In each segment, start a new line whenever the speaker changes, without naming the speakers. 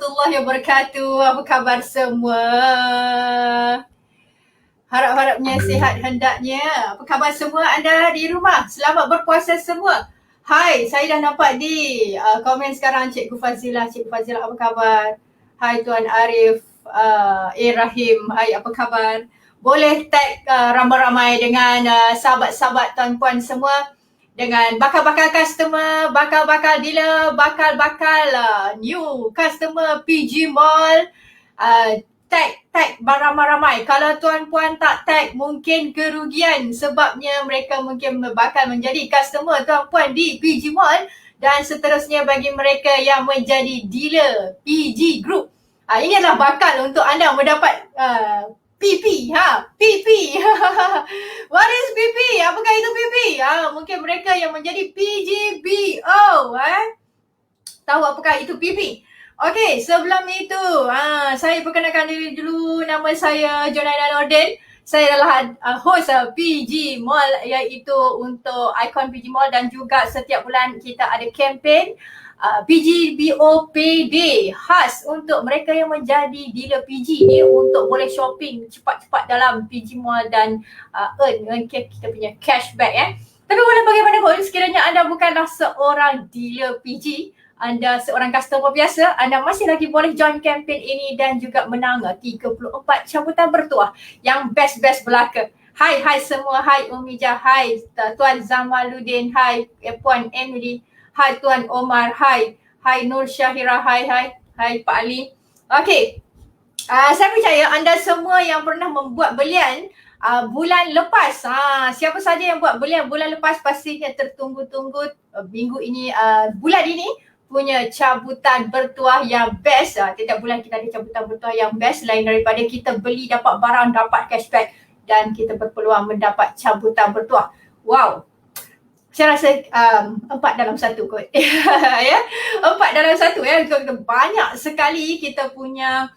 warahmatullahi wabarakatuh. Apa khabar semua? Harap-harapnya sihat hendaknya. Apa khabar semua anda di rumah? Selamat berpuasa semua. Hai, saya dah nampak di komen sekarang Cikgu Fazilah. Cikgu Fazilah apa khabar? Hai Tuan Arif, Rahim. Hai, apa khabar? Boleh tag ramai-ramai dengan sahabat-sahabat tuan-puan semua. Dengan bakal-bakal customer, bakal-bakal dealer, bakal-bakal new customer PG Mall. Tag ramai-ramai. Kalau tuan-puan tak tag, mungkin kerugian sebabnya mereka mungkin bakal menjadi customer tuan-puan di PG Mall dan seterusnya bagi mereka yang menjadi dealer PG Group. Ini adalah bakal untuk anda mendapat PP. PP. What is PP? Apakah itu PP? Mungkin mereka yang menjadi PGBO. Tahu apakah itu PP? Okey, sebelum itu, saya perkenalkan diri dulu. Nama saya Jonaida Nordin. Saya adalah host PG Mall, iaitu untuk ikon PG Mall, dan juga setiap bulan kita ada kempen PGBO Payday khas untuk mereka yang menjadi dealer PG ni untuk boleh shopping cepat-cepat dalam PG Mall dan earn kita punya cashback. Tapi walau bagaimanapun, sekiranya anda bukanlah seorang dealer PG, anda seorang customer biasa, anda masih lagi boleh join kempen ini dan juga menang 34 cabutan bertuah yang best-best belaka. Hai semua, hai Umijah, hai Tuan Zamaluddin, hai Puan Emily, hai Tuan Omar, hai Nur Syahira, hai Pak Ali. Okey, saya percaya anda semua yang pernah membuat belian bulan lepas, siapa saja yang buat belian bulan lepas pastinya tertunggu-tunggu minggu ini, bulan ini punya cabutan bertuah yang best. Tiap bulan kita ada cabutan bertuah yang best lain daripada kita beli dapat barang, dapat cashback dan kita berpeluang mendapat cabutan bertuah. Wow. Saya rasa 4 dalam 1 kot. Ya, 4 dalam 1 ya. Banyak sekali kita punya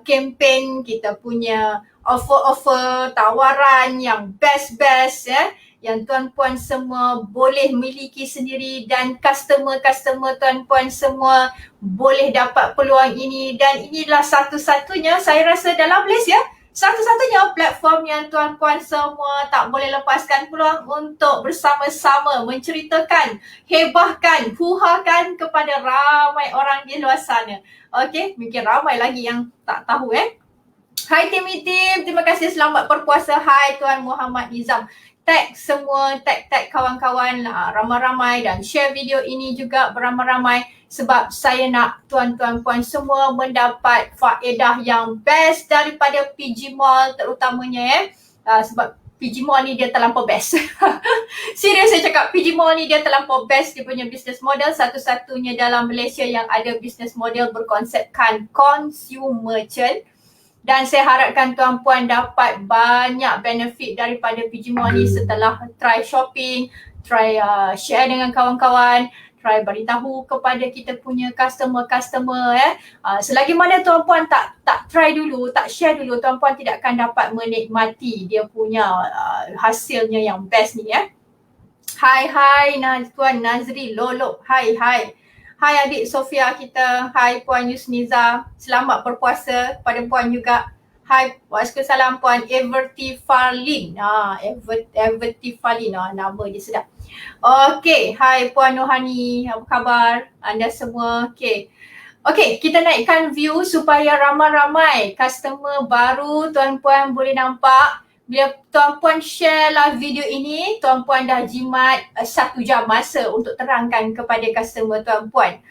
kempen, kita punya offer-offer, tawaran yang best-best ya, yang tuan-puan semua boleh miliki sendiri dan customer-customer tuan-puan semua boleh dapat peluang ini, dan inilah satu-satunya saya rasa dalam Malaysia, satu-satunya platform yang tuan-puan semua tak boleh lepaskan peluang untuk bersama-sama menceritakan, hebahkan, huhakan kepada ramai orang di luar sana. Okey, mungkin ramai lagi yang tak tahu Hai tim, terima kasih, selamat berpuasa. Hai Tuan Muhammad Nizam. Tag semua, tag kawan-kawan ramai-ramai dan share video ini juga beramai-ramai sebab saya nak tuan-tuan puan semua mendapat faedah yang best daripada PG Mall terutamanya sebab PG Mall ni dia terlampau best. Serius saya cakap, PG Mall ni dia terlampau best. Dia punya business model satu-satunya dalam Malaysia yang ada business model berkonsepkan consumer merchant. Dan saya harapkan tuan-puan dapat banyak benefit daripada PG Mall ni setelah try shopping, try share dengan kawan-kawan, try beritahu kepada kita punya customer-customer selagi mana tuan-puan tak try dulu, tak share dulu, tuan-puan tidak akan dapat menikmati dia punya hasilnya yang best ni Hai Tuan Nazri Lolo. Hai adik Sofia kita. Hai Puan Yusniza. Selamat berpuasa pada Puan juga. Hai, waalaikumsalam Puan Everty Farlin. Everty Farlin. Nama dia sedap. Okey, hai Puan Nohani. Apa khabar anda semua? Okey, kita naikkan view supaya ramai-ramai customer baru tuan-puan boleh nampak. Bila tuan-puan share lah video ini, tuan-puan dah jimat 1 jam masa untuk terangkan kepada customer tuan-puan.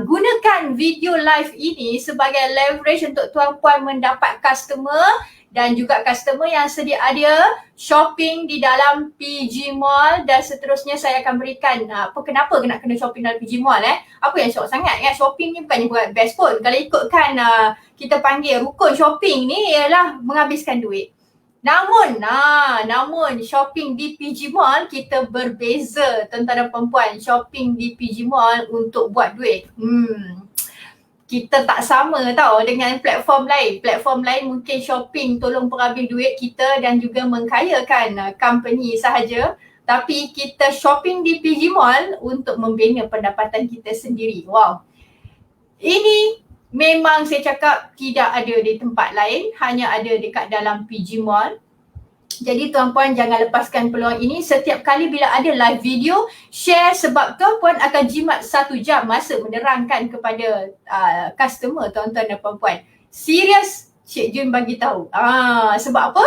Gunakan video live ini sebagai leverage untuk tuan-puan mendapat customer dan juga customer yang sedia ada shopping di dalam PG Mall, dan seterusnya saya akan berikan kenapa nak kena shopping dalam PG Mall Apa yang syok sangat shopping ni bukannya buat best pun. Kalau ikutkan kita panggil rukun shopping ni ialah menghabiskan duit. Namun shopping di PG Mall kita berbeza tuan-tuan dan perempuan. Shopping di PG Mall untuk buat duit. Kita tak sama tau dengan platform lain. Platform lain mungkin shopping tolong penghabis duit kita dan juga mengkayakan company sahaja. Tapi kita shopping di PG Mall untuk membina pendapatan kita sendiri. Wow. Ini Memang saya cakap tidak ada di tempat lain, hanya ada dekat dalam PG Mall. Jadi tuan-puan jangan lepaskan peluang ini. Setiap kali bila ada live video, share sebab tuan-puan akan jimat 1 jam masa menerangkan kepada customer tuan-tuan dan puan-puan. Serius, Cik Jun bagi tahu. Sebab apa?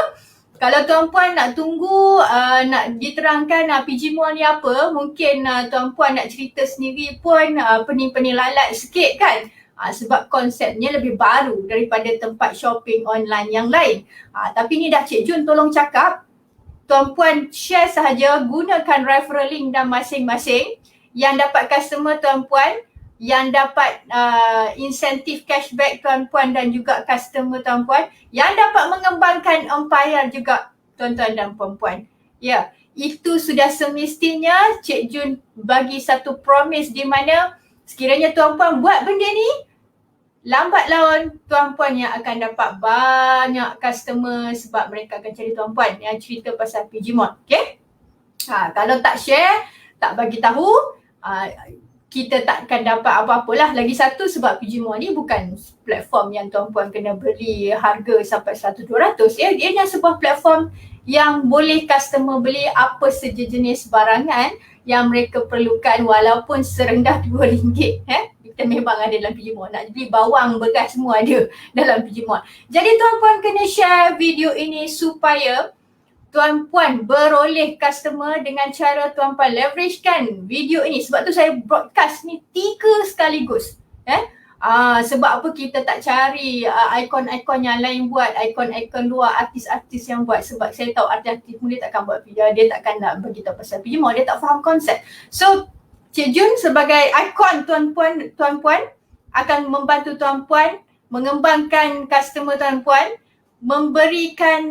Kalau tuan-puan nak tunggu nak diterangkan PG Mall ni apa, mungkin tuan-puan nak cerita sendiri pun pening-pening lalat sikit kan. Sebab konsepnya lebih baru daripada tempat shopping online yang lain. Tapi ni dah Cik Jun tolong cakap, tuan-puan share sahaja, gunakan referral link dan masing-masing. Yang dapat customer tuan-puan, yang dapat insentif cashback tuan-puan dan juga customer tuan-puan, yang dapat mengembangkan empayar juga tuan-tuan dan puan-puan. Ya, itu sudah semestinya Cik Jun bagi satu promise di mana sekiranya tuan-puan buat benda ni, lambat laun tuan-puan yang akan dapat banyak customer sebab mereka akan cari tuan-puan yang cerita pasal PG Mall. Okay? Kalau tak share, tak bagi tahu, kita tak akan dapat apa-apalah. Lagi satu sebab PG Mall ni bukan platform yang tuan-puan kena beli harga sampai 100-200. Ya, dia adalah sebuah platform yang boleh customer beli apa saja jenis barangan yang mereka perlukan walaupun serendah RM2. Kita memang ada dalam PG Mall. Nak beli bawang, beras semua ada dalam PG Mall. Jadi tuan-puan kena share video ini supaya tuan-puan beroleh customer dengan cara tuan-puan leveragekan video ini. Sebab tu saya broadcast ni 3 sekaligus. Sebab apa kita tak cari ikon-ikon yang lain buat, ikon-ikon luar, artis-artis yang buat. Sebab saya tahu artis-artis pun dia takkan buat video, dia takkan nak beritahu pasal PG Mall, dia tak faham konsep. So Cik Jun sebagai ikon tuan-puan akan membantu tuan-puan mengembangkan customer tuan-puan, memberikan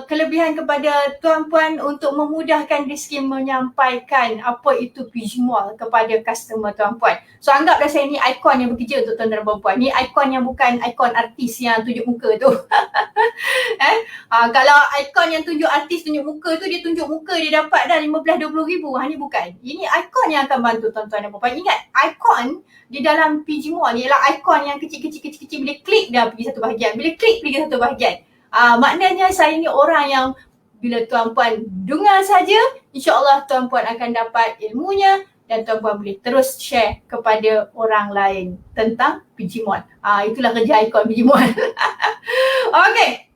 kelebihan kepada tuan-puan untuk memudahkan rezeki menyampaikan apa itu PG Mall kepada customer tuan-puan. So anggaplah saya ni ikon yang bekerja untuk tuan-tuan dan puan-puan. Ni ikon yang bukan ikon artis yang tunjuk muka tu. Kalau ikon yang tunjuk artis tunjuk muka tu, dia tunjuk muka dia dapat dah 15-20 ribu. Ni bukan. Ini ikon yang akan bantu tuan-tuan dan puan-puan. Ingat, ikon di dalam PG Mall ni ialah ikon yang kecil-kecil. Bila klik dah pergi satu bahagian. Bila klik pergi satu bahagian. Maknanya saya ni orang yang bila tuan-puan dengar saja, insya-Allah tuan-puan akan dapat ilmunya dan tuan-puan boleh terus share kepada orang lain tentang PG Mall. Itulah kerja ikon PG Mall. Okey.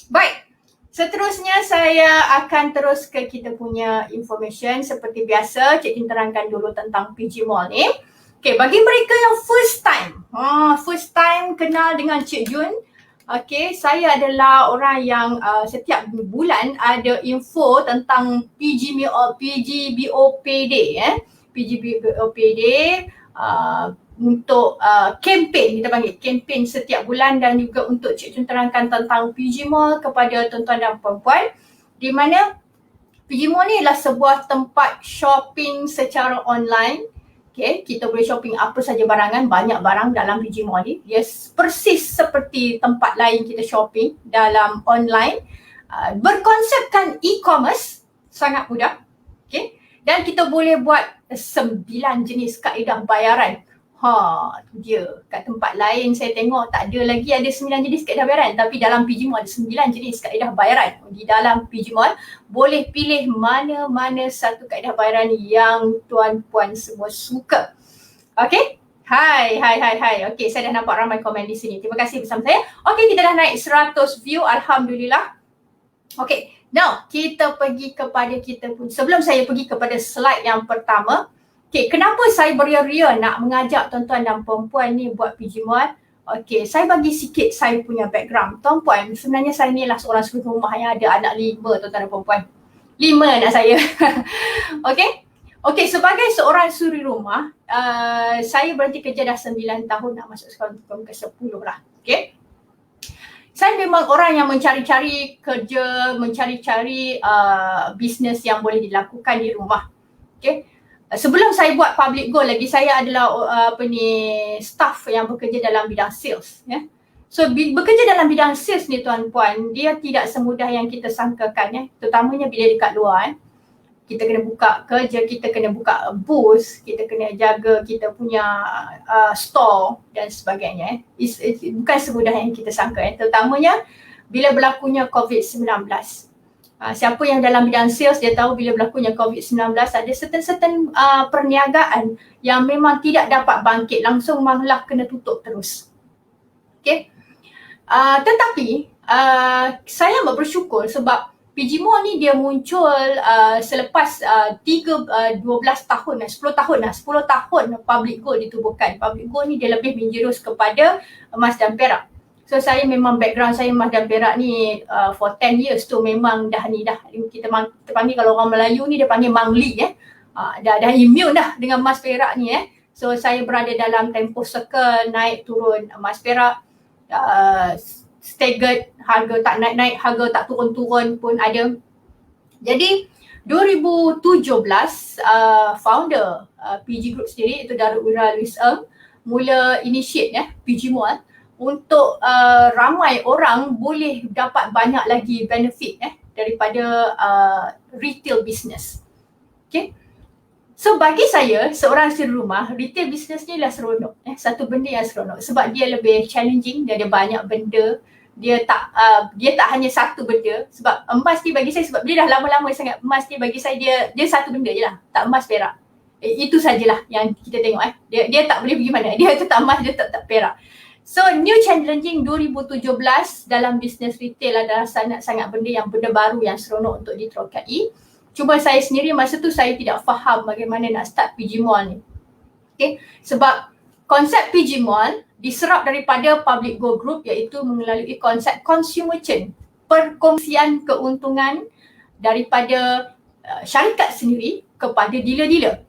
Baik. Seterusnya saya akan terus ke kita punya information seperti biasa. Cik Jun terangkan dulu tentang PG Mall ni. Okey, bagi mereka yang first time kenal dengan Cik Jun, okay, saya adalah orang yang setiap bulan ada info tentang PGBOPD. PGBOPD untuk kempen, kita panggil kempen setiap bulan dan juga untuk Cik Jun terangkan tentang PG Mall kepada tuan-tuan dan puan-puan. Di mana PG Mall ni adalah sebuah tempat shopping secara online. Okay, kita boleh shopping apa saja barangan, banyak barang dalam PG Mall ni. Dia persis seperti tempat lain kita shopping dalam online. Berkonsepkan e-commerce, sangat mudah. Okay, dan kita boleh buat 9 jenis kaedah bayaran. Tu dia. Kat tempat lain saya tengok tak ada lagi ada 9 jenis kaedah bayaran. Tapi dalam PG Mall ada 9 jenis kaedah bayaran. Di dalam PG Mall boleh pilih mana-mana satu kaedah bayaran yang tuan-puan semua suka. Okay? Hai. Okay, saya dah nampak ramai komen di sini. Terima kasih bersama saya. Okay, kita dah naik 100 view. Alhamdulillah. Okay, now kita pergi kepada kita pun. Sebelum saya pergi kepada slide yang pertama. Okay, kenapa saya beria-ria nak mengajak tuan-tuan dan perempuan ni buat PG Mall? Okay, saya bagi sikit saya punya background. Tuan-puan, sebenarnya saya ni lah seorang suri rumah yang ada anak 5 tuan-tuan dan perempuan. 5 anak saya. Okay, sebagai seorang suri rumah, saya berhenti kerja dah 9 tahun, nak masuk sekolah ke 10 lah. Okay. Saya memang orang yang mencari-cari kerja, mencari-cari bisnes yang boleh dilakukan di rumah. Okay. Sebelum saya buat public goal lagi, saya adalah staff yang bekerja dalam bidang sales. So bekerja dalam bidang sales ni tuan-puan, dia tidak semudah yang kita sangkakan. Terutamanya bila dekat luar. kita kena buka kerja, kita kena buka booth, kita kena jaga kita punya store dan sebagainya. Bukan semudah yang kita sangka, terutamanya bila berlakunya COVID-19. Siapa yang dalam bidang sales dia tahu bila berlakunya COVID-19 ada certain perniagaan yang memang tidak dapat bangkit, langsung malah kena tutup terus. Okay. Tetapi saya bersyukur sebab PG Mall ni dia muncul selepas 12 tahun, 10 tahun Public Gold ditubuhkan. Public Gold ni dia lebih menjurus kepada emas dan perak. So saya memang background saya emas dan perak ni for 10 years tu memang dah kita panggil, kalau orang Melayu ni dia panggil mangli dah immune dah dengan emas perak ni So saya berada dalam tempoh circle naik turun emas perak, staggered, harga tak naik-naik, harga tak turun-turun pun ada. Jadi 2017 founder PG Group sendiri, itu Datuk Wira Louis Ng, mula initiate PG Mall untuk ramai orang boleh dapat banyak lagi benefit daripada retail business. Okay. So bagi saya, seorang isteri rumah, retail business ni lah seronok. Satu benda yang seronok sebab dia lebih challenging, dia ada banyak benda. Dia tak hanya satu benda. Sebab emas ni bagi saya, sebab dia dah lama-lama sangat, emas ni bagi saya dia satu benda je lah, tak emas perak. Itu sajalah yang kita tengok dia tak boleh pergi mana, dia tetap emas, dia tak perak. So new challenging 2017 dalam bisnes retail adalah sangat benda baru yang seronok untuk diterokai. Cuma saya sendiri masa tu saya tidak faham bagaimana nak start PG Mall ni. Okay, sebab konsep PG Mall diserap daripada Public Gold Group, iaitu melalui konsep consumer chain, perkongsian keuntungan daripada syarikat sendiri kepada dealer-dealer.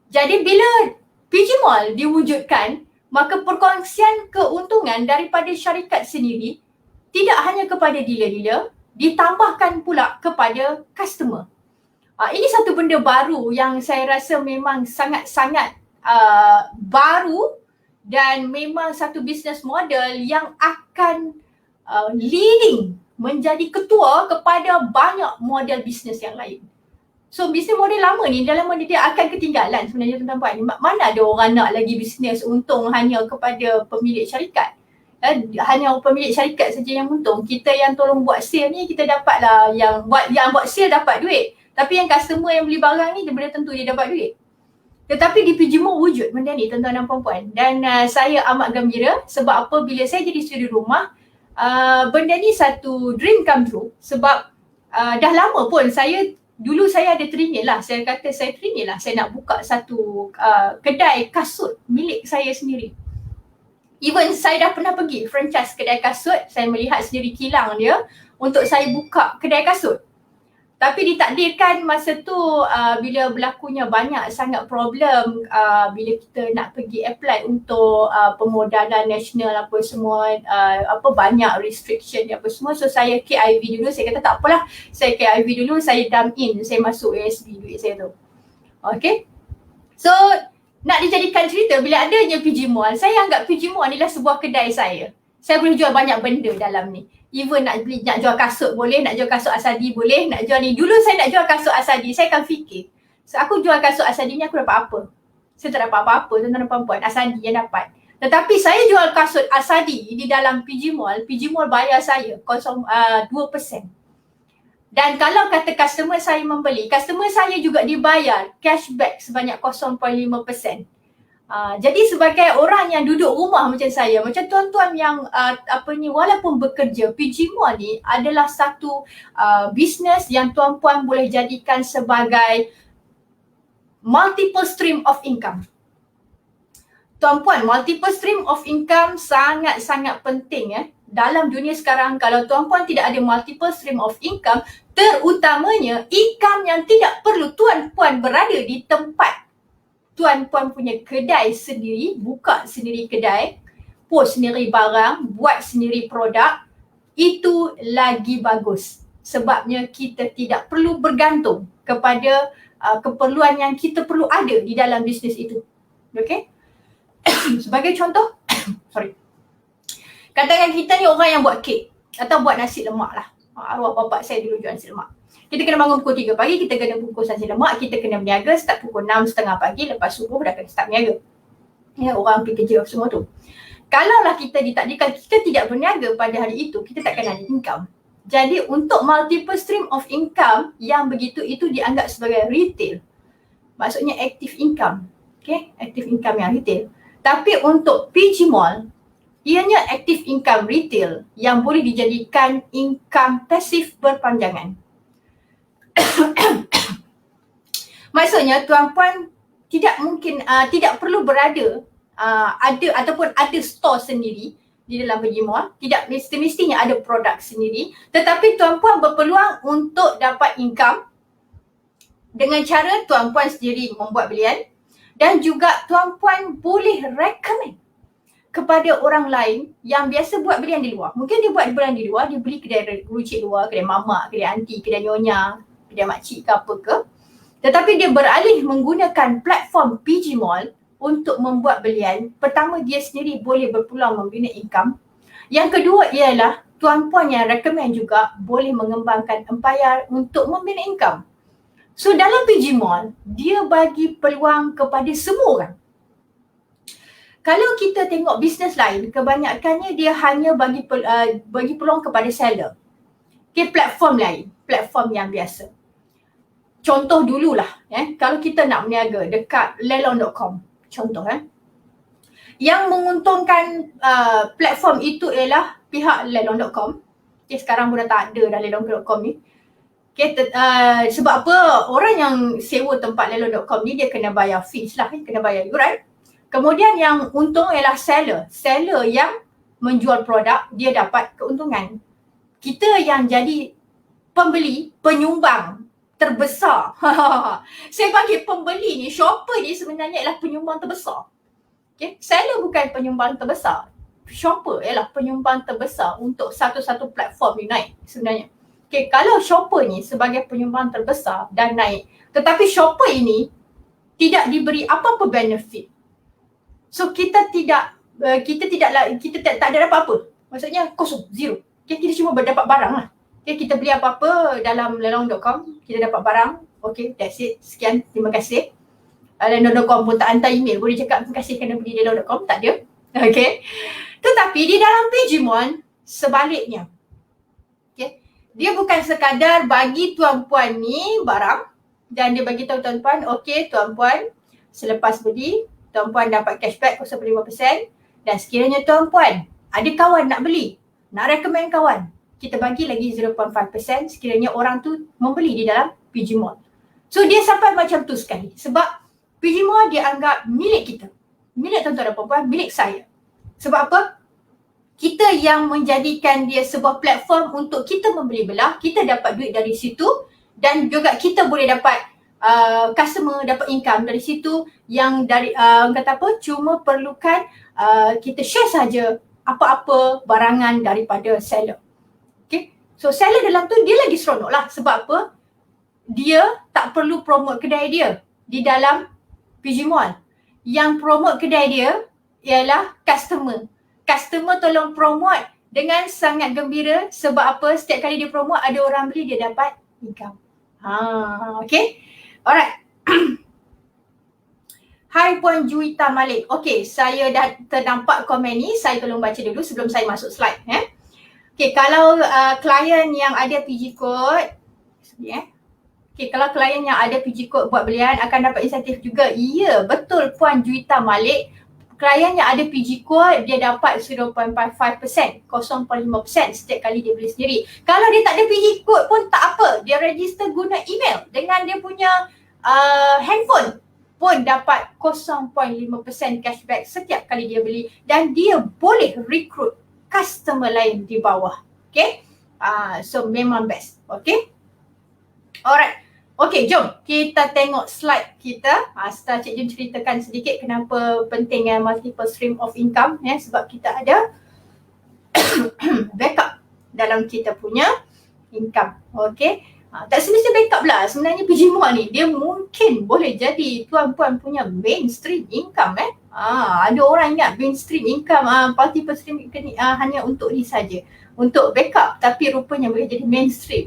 Jadi bila PG Mall diwujudkan, maka perkongsian keuntungan daripada syarikat sendiri tidak hanya kepada dealer-dealer, ditambahkan pula kepada customer. Ini satu benda baru yang saya rasa memang sangat-sangat baru dan memang satu business model yang akan leading, menjadi ketua kepada banyak model bisnes yang lain. So bisnes model lama ni, dalam model dia akan ketinggalan sebenarnya tuan-tuan. Mana ada orang nak lagi bisnes untung hanya kepada pemilik syarikat. Hanya pemilik syarikat saja yang untung. Kita yang tolong buat sale ni, kita dapatlah yang buat sale dapat duit. Tapi yang customer yang beli barang ni, dia benda tentu dia dapat duit. Tetapi di PG Mall wujud benda ni tuan-tuan dan puan-puan. Dan saya amat gembira sebab apa, bila saya jadi isteri rumah, benda ni satu dream come true. Sebab dah lama pun dulu saya ada teringin lah, saya nak buka satu kedai kasut milik saya sendiri. Even saya dah pernah pergi franchise kedai kasut, saya melihat sendiri kilang dia untuk saya buka kedai kasut. Tapi ditakdirkan masa tu bila berlakunya banyak sangat problem, bila kita nak pergi apply untuk pemodalan nasional apa semua, banyak restriction apa semua. So saya KIV dulu, saya kata tak apalah, saya KIV dulu, saya dump in, saya masuk ASB duit saya tu. Okay. So nak dijadikan cerita, bila adanya PG Mall, saya anggap PG Mall ni lah sebuah kedai saya. Saya boleh jual banyak benda dalam ni. Even nak jual kasut boleh, nak jual kasut Asadi boleh, nak jual ni. Dulu saya nak jual kasut Asadi, saya akan fikir, so aku jual kasut Asadi ni aku dapat apa? Saya tak dapat apa-apa, tuan-tuan dan puan-puan, Asadi yang dapat. Tetapi saya jual kasut Asadi di dalam PG Mall bayar saya 2%. Dan kalau kata customer saya membeli, customer saya juga dibayar cashback sebanyak 0.5%. Jadi sebagai orang yang duduk rumah macam saya, macam tuan-tuan yang walaupun bekerja, PG Mall ni adalah satu bisnes yang tuan-puan boleh jadikan sebagai multiple stream of income. Tuan-puan, multiple stream of income sangat-sangat penting dalam dunia sekarang. Kalau tuan-puan tidak ada multiple stream of income, terutamanya income yang tidak perlu tuan-puan berada di tempat tuan-puan punya kedai sendiri, buka sendiri kedai, post sendiri barang, buat sendiri produk, itu lagi bagus. Sebabnya kita tidak perlu bergantung kepada keperluan yang kita perlu ada di dalam bisnes itu. Okay? Sebagai contoh, katakan kita ni orang yang buat kek atau buat nasi lemak lah. Arwah bapak saya dulu jual nasi lemak. Kita kena bangun pukul 3 pagi, kita kena bungkusan lemak, kita kena berniaga start pukul 6.30 pagi, lepas subuh dah kena start berniaga. Ya, orang pergi kerja semua tu. Kalaulah kita ditakdirkan kita tidak berniaga pada hari itu, kita takkan ada income. Jadi untuk multiple stream of income yang begitu itu dianggap sebagai retail. Maksudnya active income. Okay, active income yang retail. Tapi untuk PG Mall, ianya active income retail yang boleh dijadikan income pasif berpanjangan. Maksudnya tuan-puan tidak mungkin tidak perlu berada ada ataupun ada store sendiri di dalam PG Mall, tidak mestinya ada produk sendiri, tetapi tuan-puan berpeluang untuk dapat income dengan cara tuan-puan sendiri membuat belian, dan juga tuan-puan boleh recommend kepada orang lain yang biasa buat belian di luar. Mungkin dia buat belian di luar, dia beli kedai runcit luar, kedai mamak, kedai aunty, kedai nyonya, kedai makcik ke apa ke. Tetapi dia beralih menggunakan platform PG Mall untuk membuat belian. Pertama, dia sendiri boleh berpeluang membina income. Yang kedua ialah tuan-puan yang recommend juga boleh mengembangkan empayar untuk membina income. So dalam PG Mall, dia bagi peluang kepada semua orang. Kalau kita tengok bisnes lain, kebanyakannya dia hanya bagi peluang kepada seller. Okay, platform lain, platform yang biasa. Contoh dululah, kalau kita nak berniaga dekat lelong.com, contoh yang menguntungkan platform itu ialah pihak lelong.com. Okay, sekarang pun dah tak ada dah lelong.com ni. Okay, sebab apa? Orang yang sewa tempat lelong.com ni dia kena bayar fees lah, kena bayar yuran. Kemudian yang untung ialah seller. Seller yang menjual produk, dia dapat keuntungan. Kita yang jadi pembeli, penyumbang terbesar. Saya panggil pembeli ni, shopper ni sebenarnya ialah penyumbang terbesar. Okay? Seller bukan penyumbang terbesar. Shopper ialah penyumbang terbesar untuk satu-satu platform ni naik sebenarnya. Okay, kalau shopper ni sebagai penyumbang terbesar dan naik, tetapi shopper ini tidak diberi apa-apa benefit. So kita tak ada dapat apa. Maksudnya kosong, zero. Okay, kita cuma dapat barang lah. Okay, kita beli apa-apa dalam lelong.com, kita dapat barang. Okay, that's it. Sekian, terima kasih. Lelong.com pun tak hantar email. Boleh cakap terima kasih kerana beli lelong.com, tak ada. Okay. Tetapi di dalam PG Mall, sebaliknya. Okay. Dia bukan sekadar bagi tuan-puan ni barang dan dia bagi tahu tuan-puan, okay tuan-puan, selepas beli, tuan-puan dapat cashback 0.5% dan sekiranya tuan-puan ada kawan nak beli, nak recommend kawan, kita bagi lagi 0.5% sekiranya orang tu membeli di dalam PG Mall. So dia sampai macam tu sekali sebab PG Mall dia anggap milik kita, milik tuan-tuan dan puan-puan, milik saya. Sebab apa? Kita yang menjadikan dia sebuah platform untuk kita membeli belah, kita dapat duit dari situ dan juga kita boleh dapat customer, dapat income dari situ yang dari kata apa, cuma perlukan kita share saja apa-apa barangan daripada seller. Okay, so seller dalam tu dia lagi seronok lah. Sebab apa? Dia tak perlu promote kedai dia di dalam PG Mall. Yang promote kedai dia ialah customer. Customer tolong promote dengan sangat gembira. Sebab apa? Setiap kali dia promote ada orang beli, dia dapat income. Okay. Alright. Hai Puan Juwita Malik. Okay, saya dah ternampak komen ni. Saya tolong baca dulu sebelum saya masuk slide. Okay, kalau klien yang ada PG code, okay, kalau klien yang ada PG code buat belian akan dapat insentif juga. Ya, betul Puan Juwita Malik. Klien yang ada PG code dia dapat 0.5%, 0.5% setiap kali dia beli sendiri. Kalau dia tak ada PG code pun tak apa. Dia register guna email dengan dia punya handphone pun dapat 0.5% cashback setiap kali dia beli dan dia boleh recruit customer lain di bawah. Okay. So memang best. Okay. Alright. Okay, jom kita tengok slide kita. Setelah Cik Jun ceritakan sedikit kenapa pentingnya multiple stream of income, sebab kita ada backup dalam kita punya income. Okay, tak semestinya backup lah. Sebenarnya PG Mall ni dia mungkin boleh jadi tuan-puan punya mainstream income. Ada orang ingat mainstream income, multiple stream hanya untuk ni saja, untuk backup, tapi rupanya boleh jadi mainstream.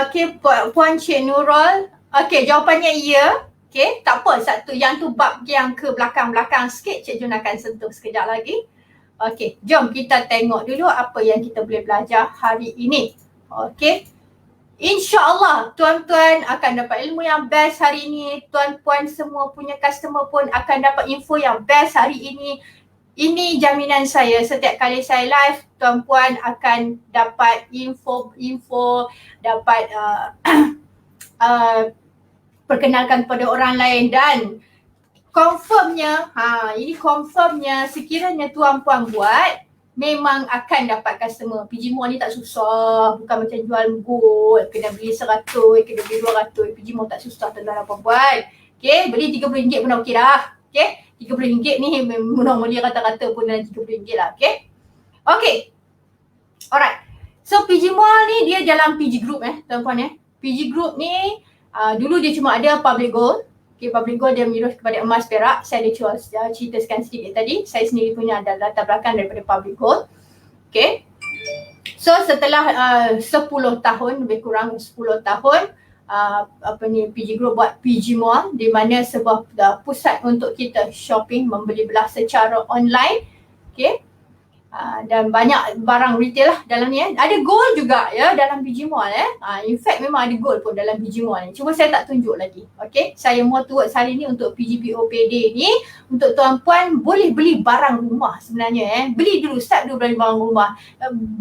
Okay, Puan Cik Nurul. Okay, jawapannya ya. Okay, tak apa. Satu yang tu bab yang ke belakang-belakang sikit. Cik Jun akan sentuh sekejap lagi. Okay, jom kita tengok dulu apa yang kita boleh belajar hari ini. Okay. InsyaAllah tuan-tuan akan dapat ilmu yang best hari ini. Tuan-puan semua punya customer pun akan dapat info yang best hari ini. Ini jaminan saya, setiap kali saya live, tuan-puan akan dapat info, dapat perkenalkan kepada orang lain dan confirmnya, ini confirmnya sekiranya tuan-puan buat, memang akan dapat customer. PG Mall ni tak susah, bukan macam jual gold, kena beli 100, kena beli 200. PG Mall tak susah tuan-tuan apa buat. Okay, beli RM30 pun dah okey dah. Okay, RM30 ni mulia rata-rata pun dalam RM30 lah. Okay, okay, alright. So PG Mall ni dia dalam PG Group tuan-puan PG Group ni dulu dia cuma ada public gold. Okay, public gold dia menurut kepada emas perak. Saya ada ceritakan sedikit tadi. Saya sendiri punya ada latar belakang daripada public gold. Okay. So setelah 10 tahun, lebih kurang 10 tahun, PG Group buat PG Mall, di mana sebuah pusat untuk kita shopping, membeli belah secara online. Okay. Dan banyak barang retail lah dalam ni Ada gold juga dalam PG Mall In fact memang ada gold pun dalam PG Mall ni. Cuma saya tak tunjuk lagi. Okay, saya mau towards hari ni untuk PGPOPD ni, untuk tuan-puan boleh beli barang rumah sebenarnya Beli dulu, start dulu beli barang rumah.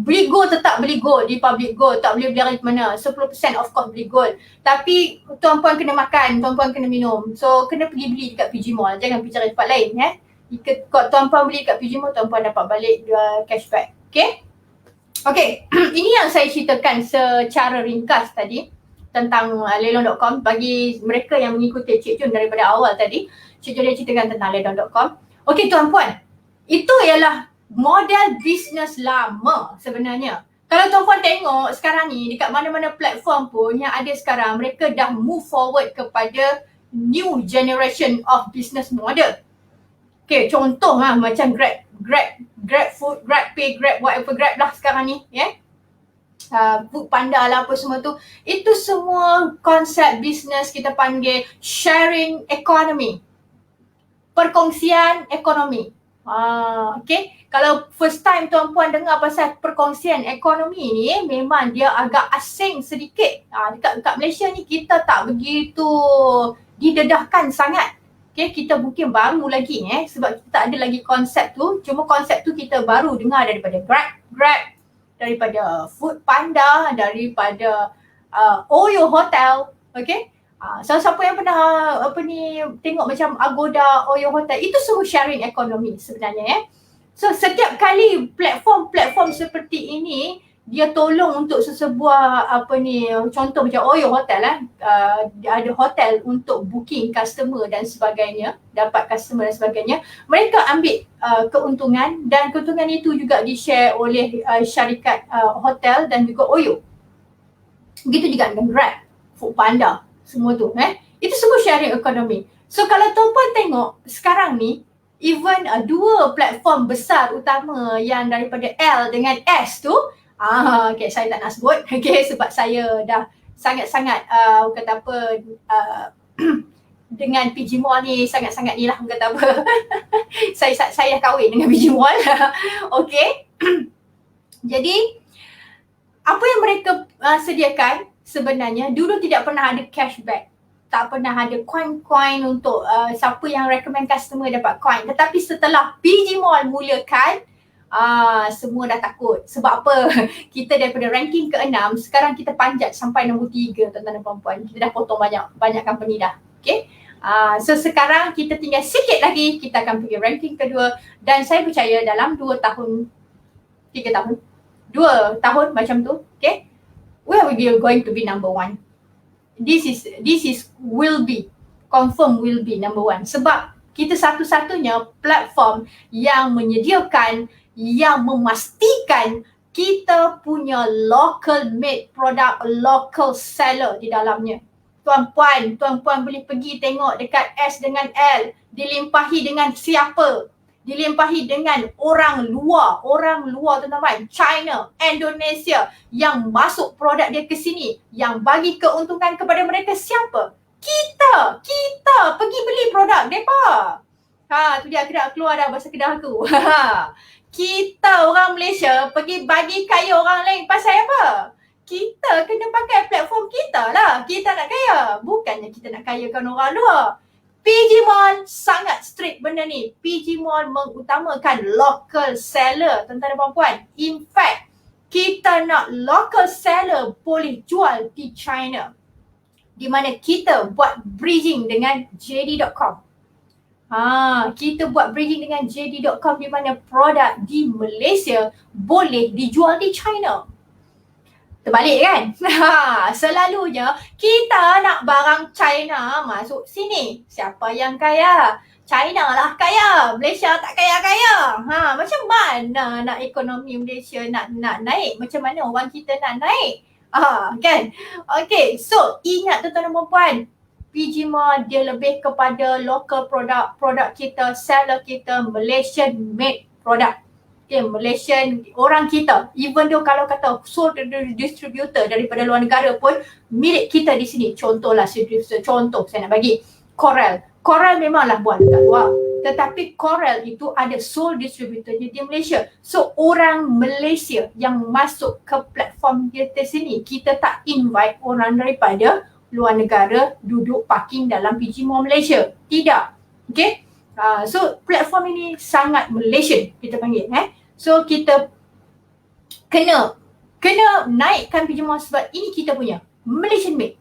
Beli gold tetap beli gold di public gold, tak boleh beli dari mana. 10% of course beli gold. Tapi tuan-puan kena makan, tuan-puan kena minum. So kena pergi beli dekat PG Mall, jangan pergi cari tempat lain Kalau tuan-puan beli kat PG Mall, tuan-puan dapat balik cashback. Okay? Okay, ini yang saya ceritakan secara ringkas tadi tentang lelong.com. Bagi mereka yang mengikuti Cik Jun daripada awal tadi, Cik Jun dia ceritakan tentang lelong.com. Okay tuan-puan, itu ialah model bisnes lama sebenarnya. Kalau tuan-puan tengok sekarang ni, dekat mana-mana platform pun yang ada sekarang, mereka dah move forward kepada new generation of business model. Okay, contoh macam Grab Food, Grab Pay, Grab whatever Grab lah sekarang ni Food Panda lah apa semua tu. Itu semua konsep bisnes kita panggil sharing economy, perkongsian ekonomi. Okay, kalau first time tuan-puan dengar pasal perkongsian ekonomi ni, memang dia agak asing sedikit. Dekat Malaysia ni kita tak begitu didedahkan sangat. Okay, kita mungkin baru lagi sebab kita tak ada lagi konsep tu. Cuma konsep tu kita baru dengar daripada Grab, daripada Food Panda, daripada Oyo Hotel. Okay, siapa yang pernah tengok macam Agoda, Oyo Hotel, itu semua sharing ekonomi sebenarnya So setiap kali platform seperti ini, dia tolong untuk sesebuah contoh macam Oyo Hotel ada hotel untuk booking customer dan sebagainya, dapat customer dan sebagainya. Mereka ambil keuntungan, dan keuntungan itu juga di-share oleh syarikat hotel dan juga Oyo. Begitu juga dengan Grab, Food Panda, semua tu itu semua sharing ekonomi. So kalau tuan-puan tengok sekarang ni, even dua platform besar utama yang daripada L dengan S tu, okay, saya tak nak sebut, okay, sebab saya dah sangat-sangat kata apa dengan PG Mall ni, sangat-sangat ni lah kata apa saya kahwin dengan PG Mall okay. Jadi apa yang mereka sediakan sebenarnya, dulu tidak pernah ada cashback, tak pernah ada coin-coin untuk siapa yang recommend customer dapat coin. Tetapi setelah PG Mall mulakan, semua dah takut. Sebab apa? Kita daripada ranking ke-6, sekarang kita panjat sampai nombor 3 tuan-tuan dan puan-puan. Kita dah potong banyak company dah. Okay? So sekarang kita tinggal sikit lagi, kita akan pergi ranking kedua. Dan saya percaya dalam 2 tahun, 3 tahun, 2 tahun macam tu, okay, we are going to be number 1. This is will be, confirm will be number 1. Sebab kita satu-satunya platform yang menyediakan, yang memastikan kita punya local made product, local seller di dalamnya. Tuan-puan boleh pergi tengok dekat S dengan L, dilimpahi dengan siapa. dilimpahi dengan orang luar teman-teman, China, Indonesia yang masuk produk dia ke sini, yang bagi keuntungan kepada mereka siapa? Kita pergi beli produk mereka. Tu dia, aku dah keluar dah bahasa Kedah aku. Kita orang Malaysia pergi bagi kaya orang lain pasal apa? Kita kena pakai platform kita lah. Kita nak kaya. Bukannya kita nak kayakan orang luar. PG Mall sangat strict benda ni. PG Mall mengutamakan local seller, tuan-tuan dan puan-puan. In fact, kita nak local seller boleh jual di China. Di mana kita buat bridging dengan JD.com. Kita buat bridging dengan JD.com di mana produk di Malaysia boleh dijual di China. Terbalik kan? Selalunya kita nak barang China masuk sini. Siapa yang kaya? China lah kaya. Malaysia tak kaya-kaya. Macam mana nak ekonomi Malaysia nak naik? Macam mana orang kita nak naik? Kan? Okay, so ingat tuan-tuan dan puan-puan. PG Mall dia lebih kepada local produk kita, seller kita, Malaysian made product. Okay, Malaysian orang kita, even though kalau kata sole distributor daripada luar negara pun milik kita di sini. Contohlah, contoh saya nak bagi Corel memanglah buat dekat luar, tetapi Corel itu ada sole distributornya di Malaysia. So orang Malaysia yang masuk ke platform kita sini, kita tak invite orang daripada luar negara duduk parking dalam PG Mall Malaysia. Tidak. Okay. So platform ini sangat Malaysian kita panggil. So kita kena naikkan PG Mall sebab ini kita punya Malaysian made.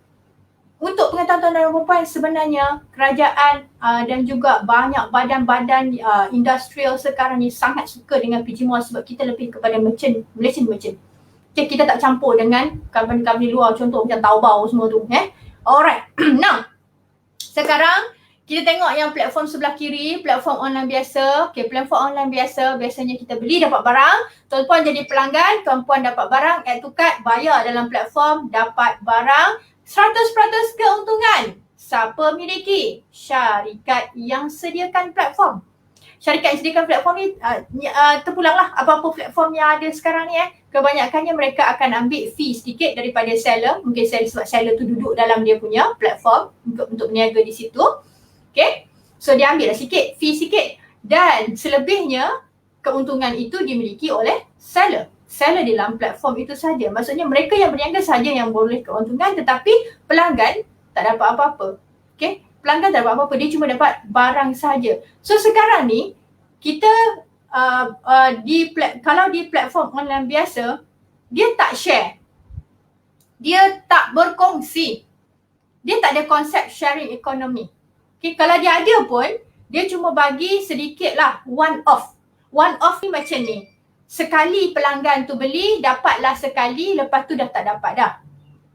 Untuk pengetahuan tuan-tuan dan puan, sebenarnya kerajaan dan juga banyak badan-badan industrial sekarang ni sangat suka dengan PG Mall sebab kita lebih kepada Malaysian merchant. Okay, kita tak campur dengan company-company luar, contoh macam Taobao semua tu. Alright. Now, sekarang kita tengok yang platform sebelah kiri, platform online biasa. Okay, platform online biasa, biasanya kita beli dapat barang. Tuan-puan jadi pelanggan, tuan-puan dapat barang, add to cart, bayar dalam platform, dapat barang. 100% keuntungan. Siapa miliki? Syarikat yang sediakan platform. Syarikat yang sediakan platform ni, terpulanglah apa-apa platform yang ada sekarang ni. Kebanyakannya mereka akan ambil fee sedikit daripada seller. Mungkin sebab seller tu duduk dalam dia punya platform untuk berniaga di situ. Okay, so dia ambil lah sikit, fee sikit. Dan selebihnya keuntungan itu dimiliki oleh seller. Seller di dalam platform itu saja. Maksudnya mereka yang berniaga saja yang boleh keuntungan, tetapi pelanggan tak dapat apa-apa. Okay, pelanggan tak dapat apa-apa, dia cuma dapat barang saja. So sekarang ni kita kalau di platform online biasa, dia tak share. Dia tak berkongsi. Dia tak ada konsep sharing economy. Okay, kalau dia ada pun, dia cuma bagi sedikit lah, one off. One off ni macam ni. Sekali pelanggan tu beli, dapatlah sekali, lepas tu dah tak dapat dah.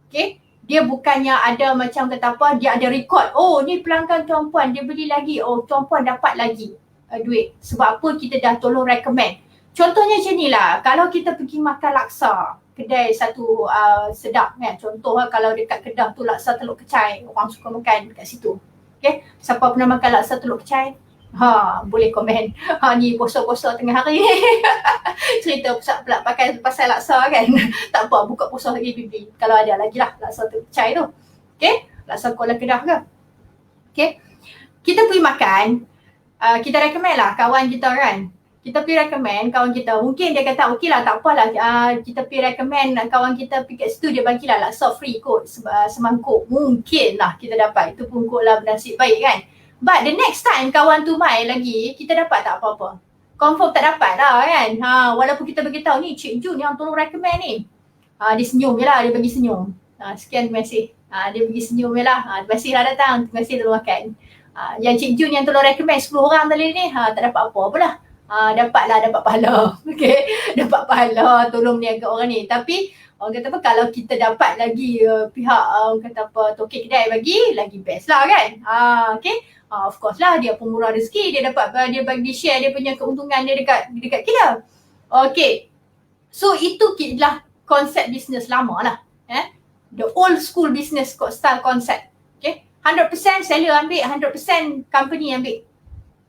Okay, dia bukannya ada macam kata apa, dia ada record. Oh, ni pelanggan tuan-puan, dia beli lagi. Oh, tuan-puan dapat lagi duit. Sebab apa? Kita dah tolong recommend. Contohnya macam ni lah, kalau kita pergi makan laksa, kedai satu sedap kan. Contoh lah, kalau dekat Kedah tu laksa Teluk Kecai, orang suka makan dekat situ. Okay, siapa pernah makan laksa Teluk Kecai? Boleh komen. Ni puasa-puasa tengah hari ni. Cerita pula pakai pasal laksa kan. Tak apa, buka puasa lagi bibir. Kalau ada lagi lah laksa Teluk Kecai tu. Okay, laksa Kuala Kedah ke. Okay, kita pergi makan. Kita recommend lah kawan kita kan. Kita pergi recommend kawan kita. Mungkin dia kata okey lah, tak apalah. Kita pergi recommend kawan kita pergi kat situ, dia bagilah laksa free kot semangkuk. Mungkin lah kita dapat. Itu pun kot lah bernasib baik kan. But the next time kawan tu main lagi, kita dapat tak apa-apa? Confirm tak dapat lah kan. Walaupun kita beritahu ni Cik Jun yang tolong recommend ni. Dia senyum je lah, dia bagi senyum. Sekian, terima kasih. Dia bagi senyum je lah. Terima kasih lah datang, terima kasih tolong makan. Yang Cik Jun yang tolong recommend 10 orang tadi ni, tak dapat apa-apa lah. Dapat pahala. Okay, dapat pahala tolong meniaga orang ni. Tapi orang kata apa, kalau kita dapat lagi pihak orang kata apa, tokek kedai bagi, lagi best lah kan. Okay, of course lah, dia pemurah rezeki, dia dapat, dia bagi share dia punya keuntungan dia dekat kita. Okay, so itu lah konsep bisnes lama lah. The old school business style concept. Okay, 100% seller ambil, 100% company ambil.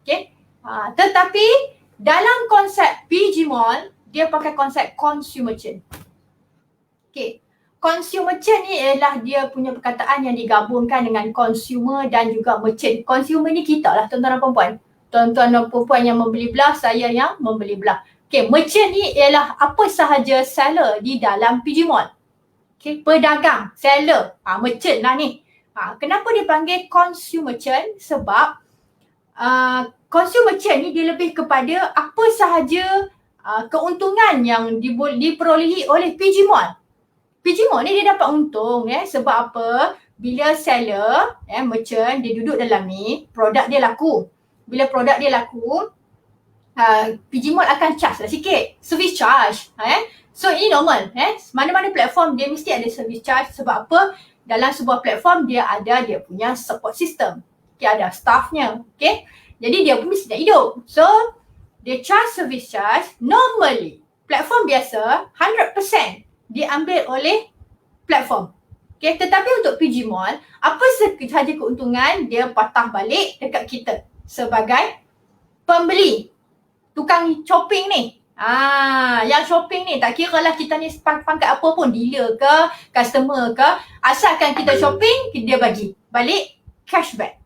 Okay, Tetapi dalam konsep PG Mall, dia pakai konsep consumer chain. Okay. Consumer chain ni ialah dia punya perkataan yang digabungkan dengan consumer dan juga merchant. Consumer ni kita lah tuan-tuan dan perempuan. Tuan-tuan dan perempuan yang membeli belah, saya yang membeli belah. Okay, merchant ni ialah apa sahaja seller di dalam PG Mall. Okay, pedagang, seller, merchant lah ni. Kenapa dipanggil consumer chain? Sebab consumer chain ni dia lebih kepada apa sahaja keuntungan yang diperolehi oleh PG Mall. PG Mall ni dia dapat untung sebab apa? Bila seller, merchant, dia duduk dalam ni, produk dia laku. Bila produk dia laku, PG Mall akan charge lah sikit, service charge. So ini normal. Mana-mana platform dia mesti ada service charge sebab apa? Dalam sebuah platform dia ada dia punya support system. Dia ada staffnya. Okay? Jadi dia pun mesti nak hidup. So dia charge service charge normally. Platform biasa 100% diambil oleh platform. Okay, tetapi untuk PG Mall, apa sahaja keuntungan dia patah balik dekat kita sebagai pembeli. Tukang shopping ni. Yang shopping ni tak kira lah kita ni pangkat apa pun, dealer ke, customer ke, asalkan kita shopping, dia bagi balik cashback.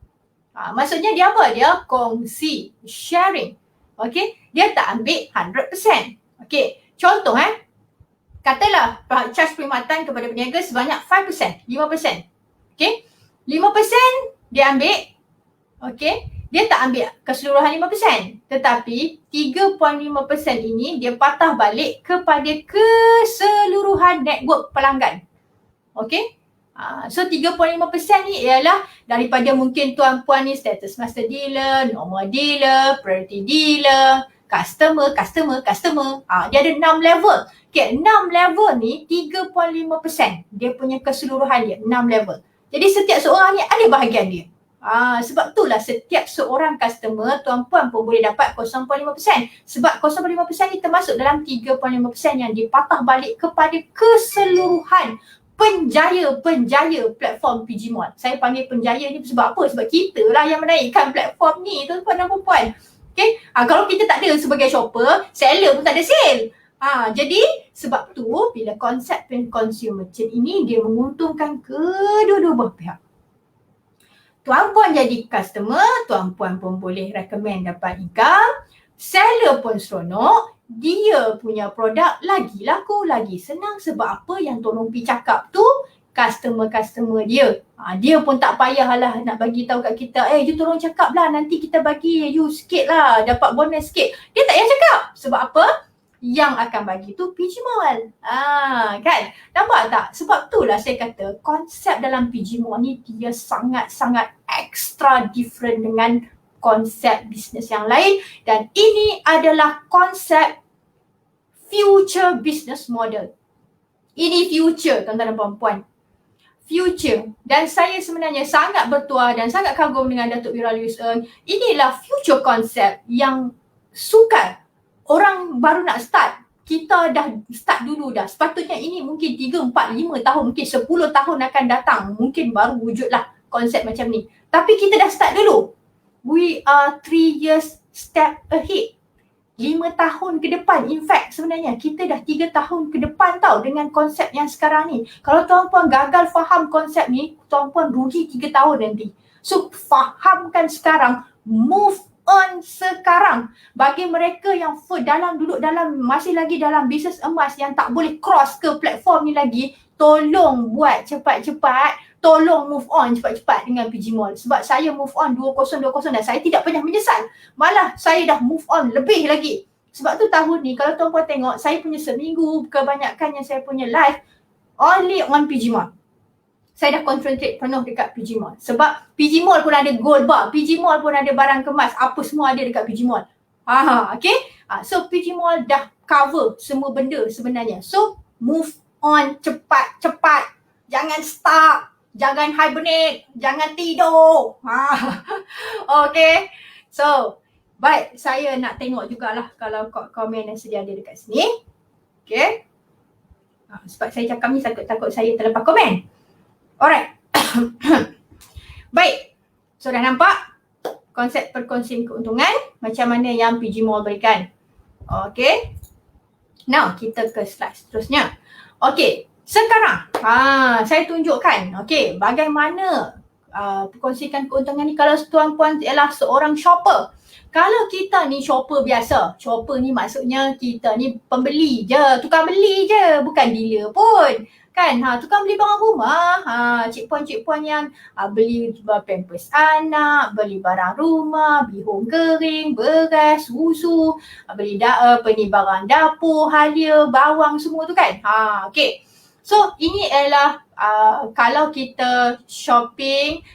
Maksudnya dia apa? Dia kongsi, sharing. Okay, dia tak ambil 100%. Okay, contoh katalah charge perkhidmatan kepada peniaga sebanyak 5%, 5%. Okay, 5% dia ambil. Okay, dia tak ambil keseluruhan 5%. Tetapi 3.5% ini dia patah balik kepada keseluruhan network pelanggan. Okay, so 3.5% ni ialah daripada mungkin tuan-puan ni status master dealer, normal dealer, priority dealer, customer. Dia ada 6 level. Okay, 6 level ni 3.5%. Dia punya keseluruhan dia 6 level. Jadi setiap seorang ni ada bahagian dia. Sebab itulah setiap seorang customer tuan-puan pun boleh dapat 0.5%. Sebab 0.5% ni termasuk dalam 3.5% yang dipatah balik kepada keseluruhan penjaya platform PG Mall. Saya panggil penjaya ni sebab apa? Sebab kita lah yang menaikkan platform ni tuan-tuan dan puan. Okay, kalau kita tak ada sebagai shopper, seller pun tak ada sale. Jadi sebab tu bila konsep consumer chain ini dia menguntungkan kedua-dua belah pihak. Tuan-puan jadi customer, tuan-puan pun boleh recommend dapat income. Seller pun seronok, dia punya produk lagi laku, lagi senang. Sebab apa yang Tolong Pi cakap tu, customer dia. Dia pun tak payahlah nak bagi tahu kat kita, you tolong cakap lah, nanti kita bagi you sikit lah, dapat bonus sikit. Dia tak payah cakap. Sebab apa? Yang akan bagi tu PG Mall. Kan? Nampak tak? Sebab itulah saya kata konsep dalam PG Mall ni dia sangat-sangat extra different dengan konsep bisnes yang lain. Dan ini adalah konsep future business model. Ini future tuan-tuan dan puan-puan. Future. Dan saya sebenarnya sangat bertuah dan sangat kagum dengan Datuk Wira Lewis Ng. Inilah future konsep yang sukar. Orang baru nak start, kita dah start dulu dah. Sepatutnya ini mungkin 3, 4, 5 tahun, mungkin 10 tahun akan datang. Mungkin baru wujudlah konsep macam ni. Tapi kita dah start dulu. We are 3 years step ahead. 5 tahun ke depan. In fact sebenarnya kita dah 3 tahun ke depan tau dengan konsep yang sekarang ni. Kalau tuan-puan gagal faham konsep ni, tuan-puan rugi 3 tahun nanti. So fahamkan sekarang, move on sekarang. Bagi mereka yang duduk dalam, masih lagi dalam bisnes emas yang tak boleh cross ke platform ni lagi, tolong buat cepat-cepat, tolong move on cepat-cepat dengan PG Mall. Sebab saya move on 2020 dan saya tidak pernah menyesal. Malah saya dah move on lebih lagi. Sebab tu tahun ni kalau tuan-puan tengok, saya punya seminggu kebanyakan yang saya punya live only on PG Mall. Saya dah concentrate penuh dekat PG Mall. Sebab PG Mall pun ada gold bar, PG Mall pun ada barang kemas, apa semua ada dekat PG Mall. Okay? So PG Mall dah cover semua benda sebenarnya. So move on cepat-cepat. Jangan stuck, jangan hibernate, jangan tidur. Okay? So, baik, saya nak tengok jugalah kalau komen yang sedia ada dekat sini. Okay? Sebab saya cakap ni takut saya terlepas komen. Alright. Baik. So dah nampak? konsep perkongsian keuntungan macam mana yang PG Mall berikan. Okay. Now kita ke slide seterusnya. Okay, sekarang saya tunjukkan bagaimana perkongsikan keuntungan ni kalau tuan-puan ialah seorang shopper. Kalau kita ni shopper biasa, shopper ni maksudnya kita ni pembeli je, tukang beli je, bukan dealer pun. Kan, tukang beli barang rumah, cik puan yang beli pampers anak, beli barang rumah, bihun kering, beras, susu, beli barang dapur, halia, bawang semua tu kan. Okay. So ini adalah kalau kita shopping,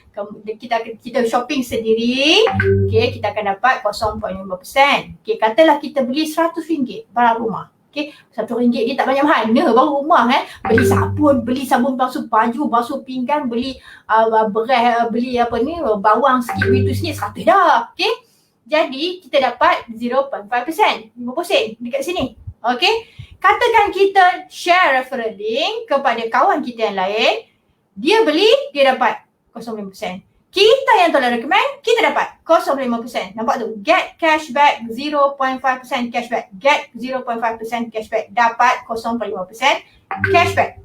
kita shopping sendiri, kita akan dapat 0.5%. Katalah kita beli RM100 barang rumah. RM1 dia tak banyak mana barang rumah beli sabun basuh baju, basuh pinggan, beli beras, beli bawang sikit begitu sikit RM100 dah. Jadi kita dapat 0.5%, 50 sen dekat sini. Katakan kita share referral link kepada kawan kita yang lain, dia beli, dia dapat 0.5%. Kita yang tolak recommend, kita dapat 0.5%. Nampak tu? Get cashback 0.5% cashback. Get 0.5% cashback. Dapat 0.5% cashback.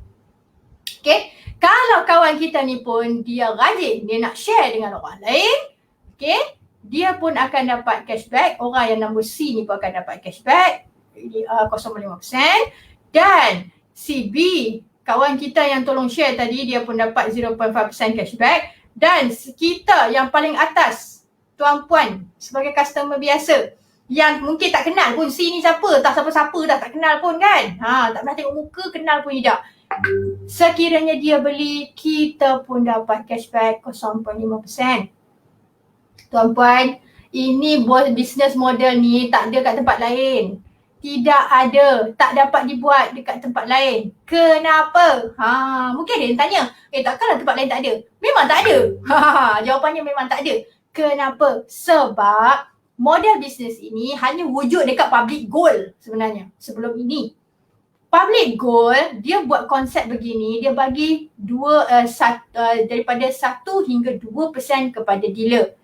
Kalau kawan kita ni pun dia rajin, dia nak share dengan orang lain, dia pun akan dapat cashback. Orang yang nombor C ni pun akan dapat cashback 0.5%. Dan si B, kawan kita yang tolong share tadi, dia pun dapat 0.5% cashback. Dan kita yang paling atas, tuan-puan sebagai customer biasa yang mungkin tak kenal pun C ni siapa, tak siapa-siapa dah, tak kenal pun kan, tak pernah tengok muka, kenal pun tidak. Sekiranya dia beli, kita pun dapat cashback 0.5%. Tuan-puan, ini business model ni tak ada kat tempat lain. Tidak ada, tak dapat dibuat dekat tempat lain. Kenapa? Mungkin ada yang tanya, takkanlah tempat lain tak ada? Memang tak ada. Jawapannya memang tak ada. Kenapa? Sebab model bisnes ini hanya wujud dekat public gold sebenarnya sebelum ini. Public gold, dia buat konsep begini, dia bagi daripada 1 hingga 2% kepada dealer.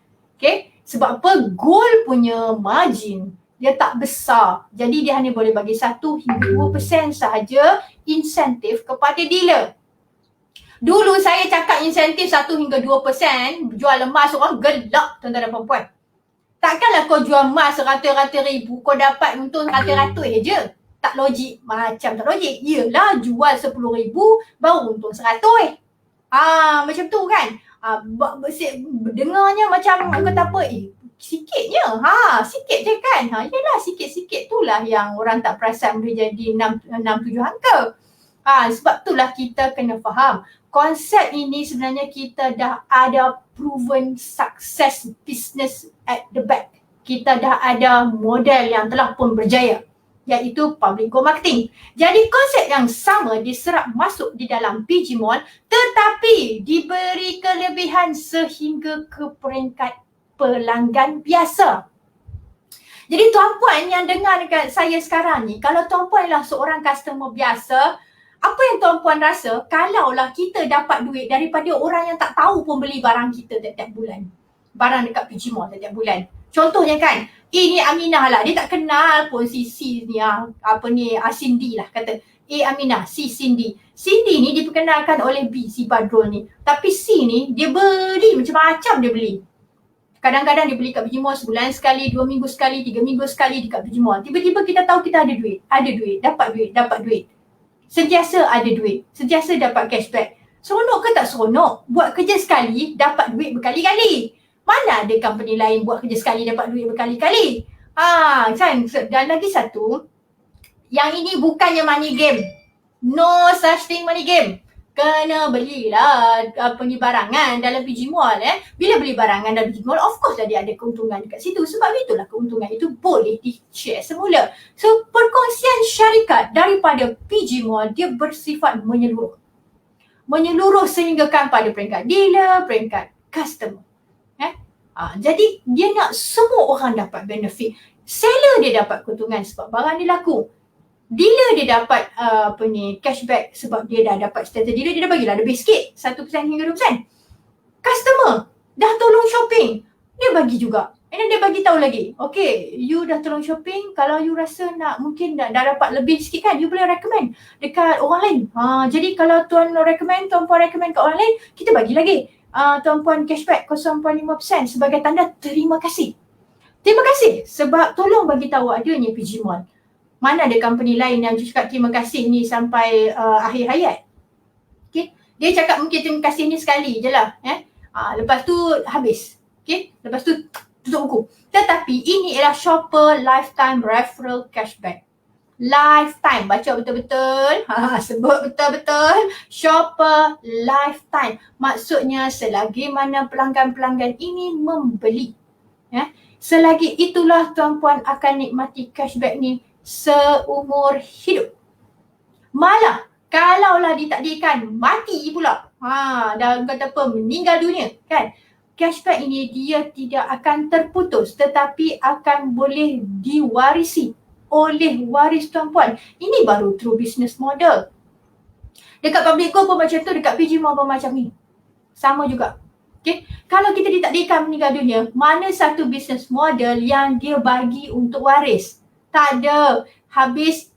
Sebab apa? Gold punya margin dia tak besar. Jadi dia hanya boleh bagi 1 hingga 2% sahaja insentif kepada dealer. Dulu saya cakap insentif 1 hingga 2%, jual emas orang gelak tuan-tuan dan puan-puan. Takkanlah kau jual emas ratus-ratus ribu, kau dapat untung ratus-ratus je. Tak logik. Macam tak logik. Yelah, jual 10,000 baru untung 100. Macam tu kan. Dengarnya macam kata apa, sikitnya. Sikit je kan. Yelah, sikit-sikit itulah yang orang tak perasan boleh jadi 6-7 angka. Sebab itulah kita kena faham. Konsep ini sebenarnya kita dah ada proven success business at the back. Kita dah ada model yang telah pun berjaya, iaitu public gold marketing. Jadi konsep yang sama diserap masuk di dalam PG Mall, tetapi diberi kelebihan sehingga ke peringkat pelanggan biasa. Jadi tuan-puan yang dengar dekat saya sekarang ni, kalau tuan-puan adalah seorang customer biasa, apa yang tuan-puan rasa kalaulah kita dapat duit daripada orang yang tak tahu pun beli barang kita tiap-tiap bulan. Barang dekat PG Mall tiap-tiap bulan. Contohnya kan, ini Aminah lah, dia tak kenal pun si ni, Cindy lah kata. Aminah, si Cindy. Cindy ni diperkenalkan oleh B, si Badrul ni. Tapi C ni, dia beli macam-macam dia beli. Kadang-kadang dia beli kat PG Mall sebulan sekali, 2 minggu sekali, 3 minggu sekali dekat PG Mall. Tiba-tiba kita tahu kita ada duit, dapat duit. Sentiasa ada duit, sentiasa dapat cashback. Seronok ke tak seronok? Buat kerja sekali, dapat duit berkali-kali. Mana ada company lain buat kerja sekali, dapat duit berkali-kali? Kan? Dan lagi satu, yang ini bukannya money game. No such thing money game. Kena belilah barangan dalam PG Mall. Bila beli barangan dalam PG Mall, of course dia ada keuntungan dekat situ. Sebab itulah keuntungan itu boleh di-share semula. So perkongsian syarikat daripada PG Mall, dia bersifat menyeluruh. Menyeluruh sehinggakan pada peringkat dealer, peringkat customer. Jadi dia nak semua orang dapat benefit. Seller dia dapat keuntungan sebab barang dia laku. Dealer dia dapat cashback sebab dia dah dapat status dealer, dia dah bagilah lebih sikit, 1% hingga 2%. Customer dah tolong shopping, dia bagi juga. And then dia bagi tahu lagi, okay, you dah tolong shopping, kalau you rasa nak mungkin dah dapat lebih sikit kan, you boleh recommend dekat orang lain. Jadi kalau tuan puan recommend kat orang lain, kita bagi lagi tuan puan cashback 0.5% sebagai tanda terima kasih. Terima kasih sebab tolong bagi tahu adanya PG Mall. Mana ada company lain yang cakap terima kasih ni sampai akhir hayat. Okay. Dia cakap mungkin terima kasih ni sekali je lah. Lepas tu habis. Okay. Lepas tu tutup buku. Tetapi ini ialah shopper lifetime referral cashback. Lifetime. Baca betul-betul. Sebut betul-betul. Shopper lifetime. Maksudnya selagi mana pelanggan-pelanggan ini membeli. Selagi itulah tuan-puan akan nikmati cashback ni seumur hidup. Malah kalaulah ditakdirkan mati pula. Dah kata apa, meninggal dunia kan. Cashback ini dia tidak akan terputus tetapi akan boleh diwarisi oleh waris tuan-puan. Ini baru true business model. Dekat public gold pun macam tu, dekat PG Mall pun macam ni. Sama juga. Okay. Kalau kita ditakdirkan meninggal dunia, mana satu business model yang dia bagi untuk waris? Tak ada. Habis.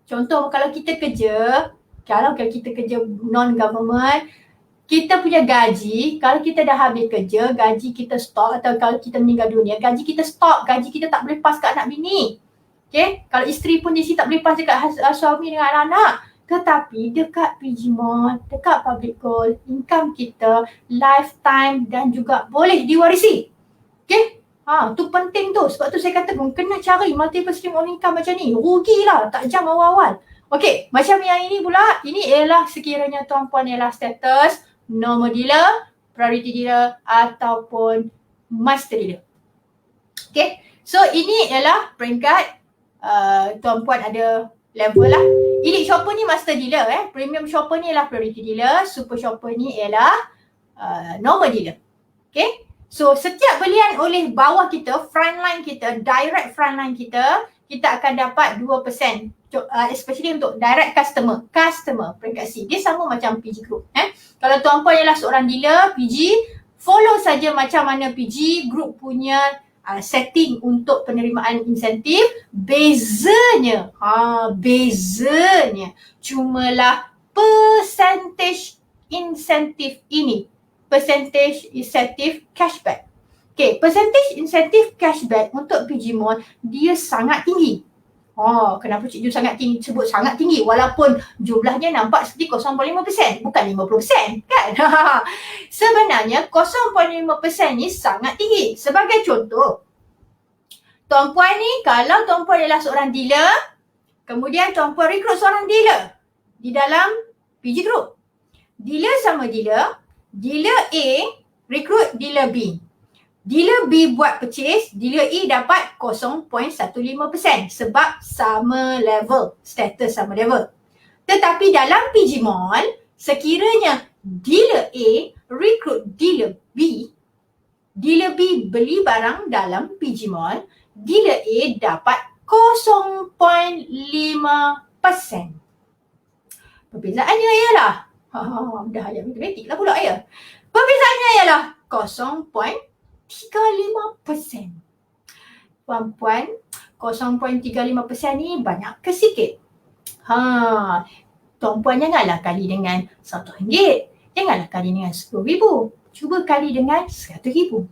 Contoh kalau kita kerja non-government, kita punya gaji, kalau kita dah habis kerja, gaji kita stok, atau kalau kita meninggal dunia, gaji kita stok, gaji kita tak boleh pas kat anak bini. Okay? Kalau isteri pun di sini tak boleh pas dekat suami dengan anak-anak. Tetapi dekat PG Mall, dekat public gold, income kita lifetime dan juga boleh diwarisi. Okay? Tu penting tu. Sebab tu saya kata kena cari multiple stream of income macam ni. Rugilah tak jam awal-awal. Okay, macam yang ini pula, ini ialah sekiranya tuan-puan ialah status normal dealer, priority dealer ataupun master dealer. Okay, so ini ialah peringkat tuan-puan ada level lah. Elite shopper ni master dealer, premium shopper ni ialah priority dealer, super shopper ni ialah normal dealer. Okay, so setiap belian oleh bawah kita, frontline kita, direct frontline kita akan dapat 2%. Especially untuk direct customer peringkat C. Dia sama macam PG Group. Kalau tuan-puan ialah seorang dealer PG, follow saja macam mana PG Group punya setting untuk penerimaan insentif. Bezanya cumalah percentage insentif ini. Percentage insentif cashback. Okay, percentage insentif cashback untuk PG Mall dia sangat tinggi. Kenapa Cik Ju sangat tinggi? Sebut sangat tinggi walaupun jumlahnya nampak seperti 0.5%, bukan 50% kan? Sebenarnya 0.5% ni sangat tinggi. Sebagai contoh, tuan-puan ni kalau tuan-puan adalah seorang dealer, kemudian tuan-puan rekrut seorang dealer di dalam PG Group. Dealer sama dealer, dealer A rekrut dealer B. Dealer B buat purchase, dealer E dapat 0.15% sebab sama level, status sama level. Tetapi dalam PG Mall, sekiranya dealer A recruit dealer B beli barang dalam PG Mall, dealer A dapat 0.5%. Perbezaannya ialah, dah ayat matematik lah pula ya. Perbezaannya ialah 0.35%. Puan-puan, 0.35% ni banyak ke sikit? Tuan-puan janganlah kali dengan RM1. Janganlah kali dengan RM10,000. Cuba kali dengan RM100,000.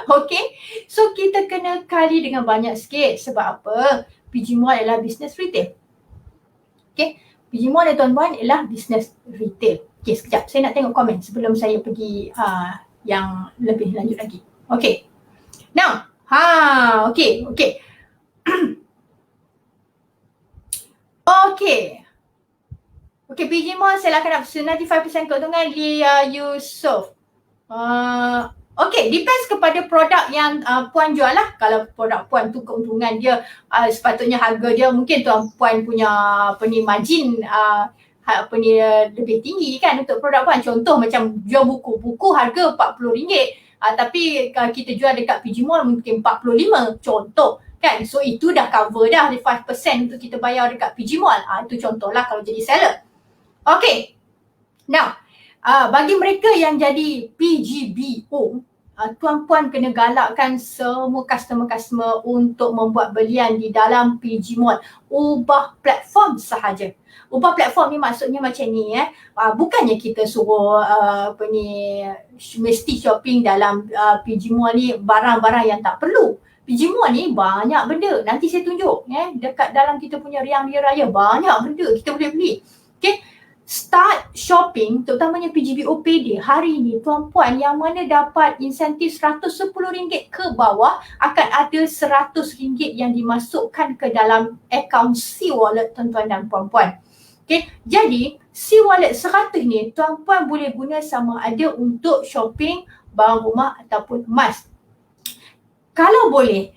Okay? So kita kena kali dengan banyak sikit. Sebab apa? PG Mall adalah business retail. Okay? PG Mall tuan-puan ialah business retail. Okay, sekejap. Saya nak tengok komen sebelum saya pergi yang lebih lanjut lagi. Okay. Now, okay. Okay, PG Mall saya akan dapat 95% keuntungan Lia Yusof. Okay, depends kepada produk yang puan jual lah. Kalau produk puan tu keuntungan dia, sepatutnya harga dia mungkin tuan puan punya margin lebih tinggi kan untuk produk puan. Contoh macam jual buku harga RM40. Tapi kalau kita jual dekat PG Mall mungkin 45 contoh kan. So itu dah cover dah 5% untuk kita bayar dekat PG Mall. Itu contohlah kalau jadi seller. Okay. Now, bagi mereka yang jadi PGBO, tuan-puan kena galakkan semua customer-customer untuk membuat belian di dalam PG Mall. Ubah platform sahaja. Ubah platform ni maksudnya macam ni bukannya kita suruh mesti shopping dalam PG Mall ni barang-barang yang tak perlu. PG Mall ni banyak benda. Nanti saya tunjuk dekat dalam kita punya Riang Raya banyak benda kita boleh beli. Okay. Start shopping terutamanya PGBOPD hari ni tuan-puan yang mana dapat insentif RM110 ke bawah akan ada RM100 yang dimasukkan ke dalam akaun C-Wallet tuan-tuan dan puan-puan. Okay, jadi C-Wallet 100 ni tuan-puan boleh guna sama ada untuk shopping barang rumah ataupun emas. Kalau boleh,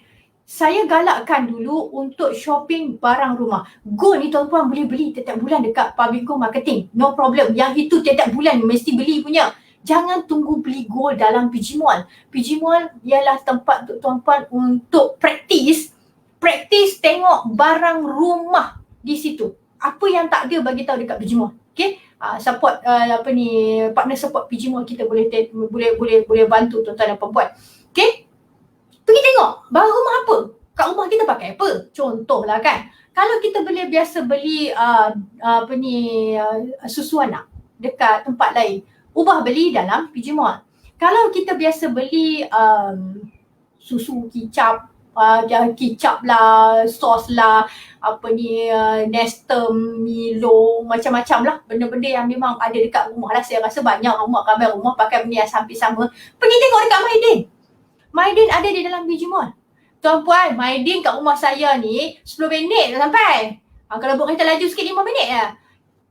saya galakkan dulu untuk shopping barang rumah. Gold ni tuan-puan boleh beli tiap bulan dekat Public Gold Marketing. No problem. Yang itu tiap bulan mesti beli punya. Jangan tunggu beli gold dalam PG Mall. PG Mall ialah tempat untuk tuan-puan untuk praktis tengok barang rumah di situ. Apa yang tak ada bagi tahu dekat PG Mall. Okay? Support partner support PG Mall kita boleh bantu tuan-tuan dan perempuan. Okay? Pergi tengok barang rumah apa, kat rumah kita pakai apa. Contohlah kan, kalau kita biasa beli susu anak dekat tempat lain, ubah beli dalam PG Mall. Kalau kita biasa beli susu kicap lah, sos lah, Nestem, Milo, macam-macam lah. Benda-benda yang memang ada dekat rumah lah. Saya rasa banyak ramai rumah pakai benda yang hampir sama. Pergi tengok dekat Maidin ada di dalam PG Mall. Tuan-puan, Maidin kat rumah saya ni 10 minit dah sampai. Kalau buat kereta laju sikit 5 minit lah.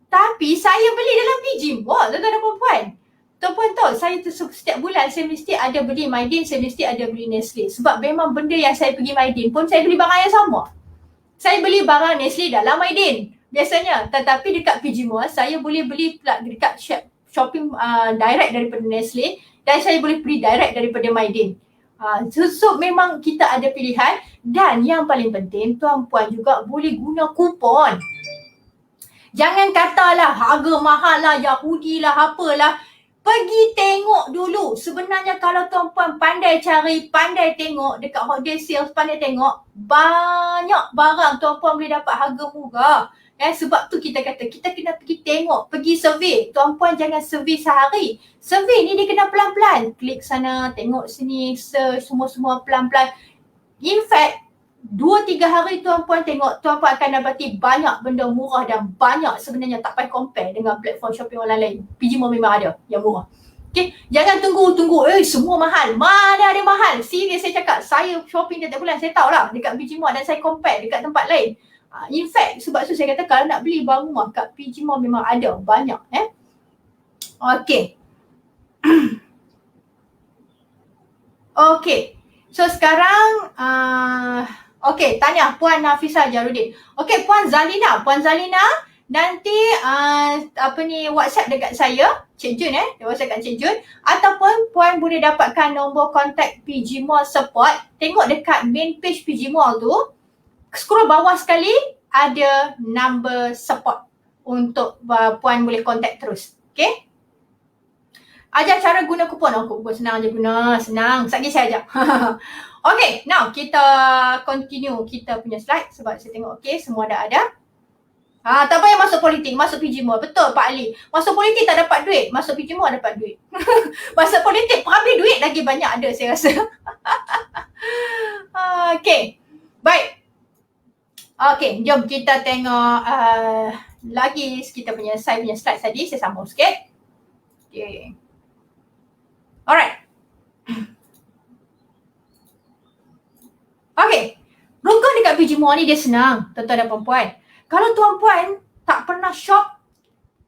Tapi saya beli dalam PG Mall, tuan-tuan dan puan-puan. Tuan-puan tahu, saya setiap bulan saya mesti ada beli Maidin, saya mesti ada beli Nestle. Sebab memang benda yang saya pergi Maidin pun saya beli barang yang sama. Saya beli barang Nestle dalam Maidin biasanya. Tetapi dekat PG Mall, saya boleh beli dekat shopping direct daripada Nestle dan saya boleh beli direct daripada Maidin. So memang kita ada pilihan dan yang paling penting tuan-puan juga boleh guna kupon. Jangan katalah harga mahal lah, Yahudi lah, apalah. Pergi tengok dulu. Sebenarnya kalau tuan-puan pandai cari, pandai tengok dekat hot day sales, pandai tengok, banyak barang tuan-puan boleh dapat harga murah. Sebab tu kita kata kita kena pergi tengok, pergi survey. Tuan-puan jangan survey sehari. Survey ni dia kena pelan-pelan. Klik sana, tengok sini, search semua-semua pelan-pelan. In fact, 2-3 hari tuan-puan tengok, tuan-puan akan dapati banyak benda murah dan banyak sebenarnya tak payah compare dengan platform shopping online lain. PG Mall memang ada yang murah. Okay, jangan tunggu semua mahal. Mana ada mahal? Serius saya cakap, saya shopping tiap bulan, saya tahu lah dekat PG Mall dan saya compare dekat tempat lain. In fact, sebab tu saya kata kalau nak beli barang rumah kat PG Mall memang ada banyak. Okay. Okay. So sekarang okay, tanya Puan Nafisa Jarudin. Okay, Puan Zalina nanti WhatsApp dekat saya, Cik Jun WhatsApp kat Cik Jun, ataupun Puan boleh dapatkan nombor kontak PG Mall support. Tengok dekat main page PG Mall tu, scroll bawah sekali ada number support untuk Puan boleh kontak terus. Okay? Ajar cara guna kupon. Kupon senang je guna. Senang. Sekejap saya ajar. Okay, now kita continue kita punya slide sebab saya tengok okay, semua dah ada. Tak payah masuk politik, masuk PG Mall. Betul Pak Ali. Masuk politik tak dapat duit, masuk PG Mall dapat duit. Masuk politik ambil duit lagi banyak ada saya rasa. Okay. Baik. Okay, jom kita tengok lagi kita punya saya punya slide tadi. Saya sambung sikit. Okay. Alright. Okay. Rukun dekat PG Mall ni dia senang, tuan-tuan dan puan-puan. Kalau tuan-puan tak pernah shop,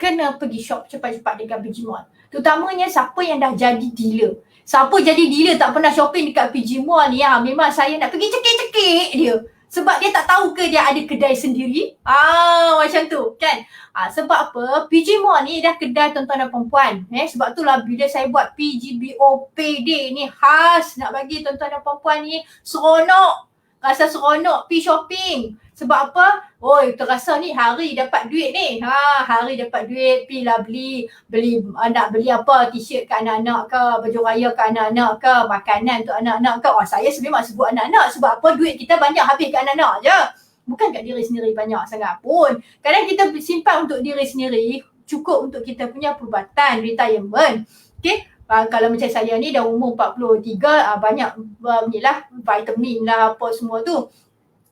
kena pergi shop cepat-cepat dekat PG Mall. Terutamanya siapa yang dah jadi dealer. Siapa jadi dealer tak pernah shopping dekat PG Mall ni, memang saya nak pergi cekik-cekik dia. Sebab dia tak tahu ke dia ada kedai sendiri? Macam tu kan? Sebab apa? PG Mall ni dah kedai tuan-tuan dan perempuan. Sebab itulah bila saya buat PGBOPD ni khas nak bagi tuan-tuan dan perempuan ni seronok. Rasa seronok pergi shopping. Sebab apa? Oh, terasa ni hari dapat duit ni. Hari dapat duit, pergilah beli nak beli apa, t-shirt ke anak-anak ke, baju raya ke anak-anak ke, makanan untuk anak-anak ke. Saya memang sebut anak-anak sebab apa? Duit kita banyak habis ke anak-anak je. Bukan kat diri sendiri banyak sangat pun. Kadang kita simpan untuk diri sendiri, cukup untuk kita punya perubatan, retirement. Okay? Kalau macam saya ni dah umur 43, banyak inilah vitamin lah apa semua tu.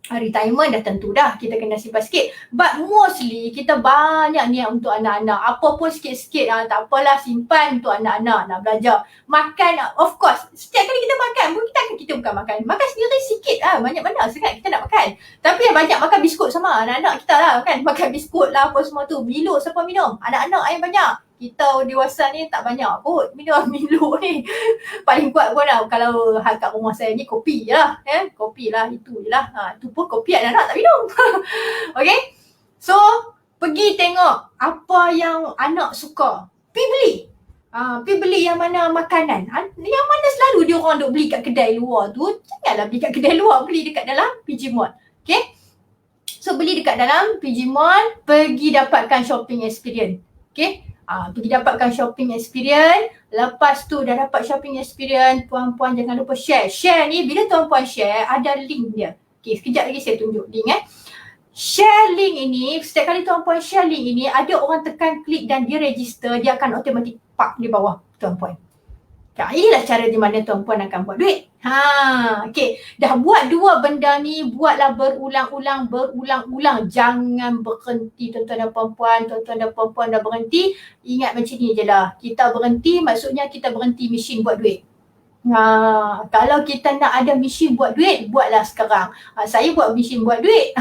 Retirement dah tentu dah kita kena simpan sikit, but mostly kita banyak niat untuk anak-anak, apa pun sikit-sikit, tak apalah, simpan untuk anak-anak nak belajar. Makan, of course setiap kali kita makan pun kita bukan makan sendiri sikit, banyak mana sangat kita nak makan, tapi yang banyak makan biskut sama anak-anak kita lah kan, makan biskut lah apa semua tu. Milo siapa minum? Anak-anak yang banyak. Kita dewasa ni tak banyak kot minum Milo ni. Paling kuat pun lah kalau kat rumah saya ni kopi je lah. Kopi lah, itu je lah. Itu pun kopi anak-anak tak minum. Okay. So, pergi tengok apa yang anak suka. Pergi beli. Pergi beli yang mana makanan. Yang mana selalu dia orang duk beli kat kedai luar tu. Janganlah beli kat kedai luar. Beli dekat dalam PG Mall. Okay. So, beli dekat dalam PG Mall. Pergi dapatkan shopping experience. Okay. Pergi dapatkan shopping experience. Lepas tu dah dapat shopping experience, puan-puan jangan lupa share. Share ni bila tuan-puan share ada link dia. Okay, sekejap lagi saya tunjuk link Share link ini, setiap kali tuan-puan share link ini, ada orang tekan klik dan dia register, dia akan automatic park di bawah tuan-puan. Inilah cara di mana tuan-puan akan buat duit. Okay. Dah buat dua benda ni, buatlah berulang-ulang. Jangan berhenti tuan-tuan dan puan-puan. Tuan-tuan dan puan-puan dah berhenti, ingat macam ni je lah. Kita berhenti, maksudnya kita berhenti mesin buat duit. Kalau kita nak ada mesin buat duit, buatlah sekarang. Saya buat mesin buat duit.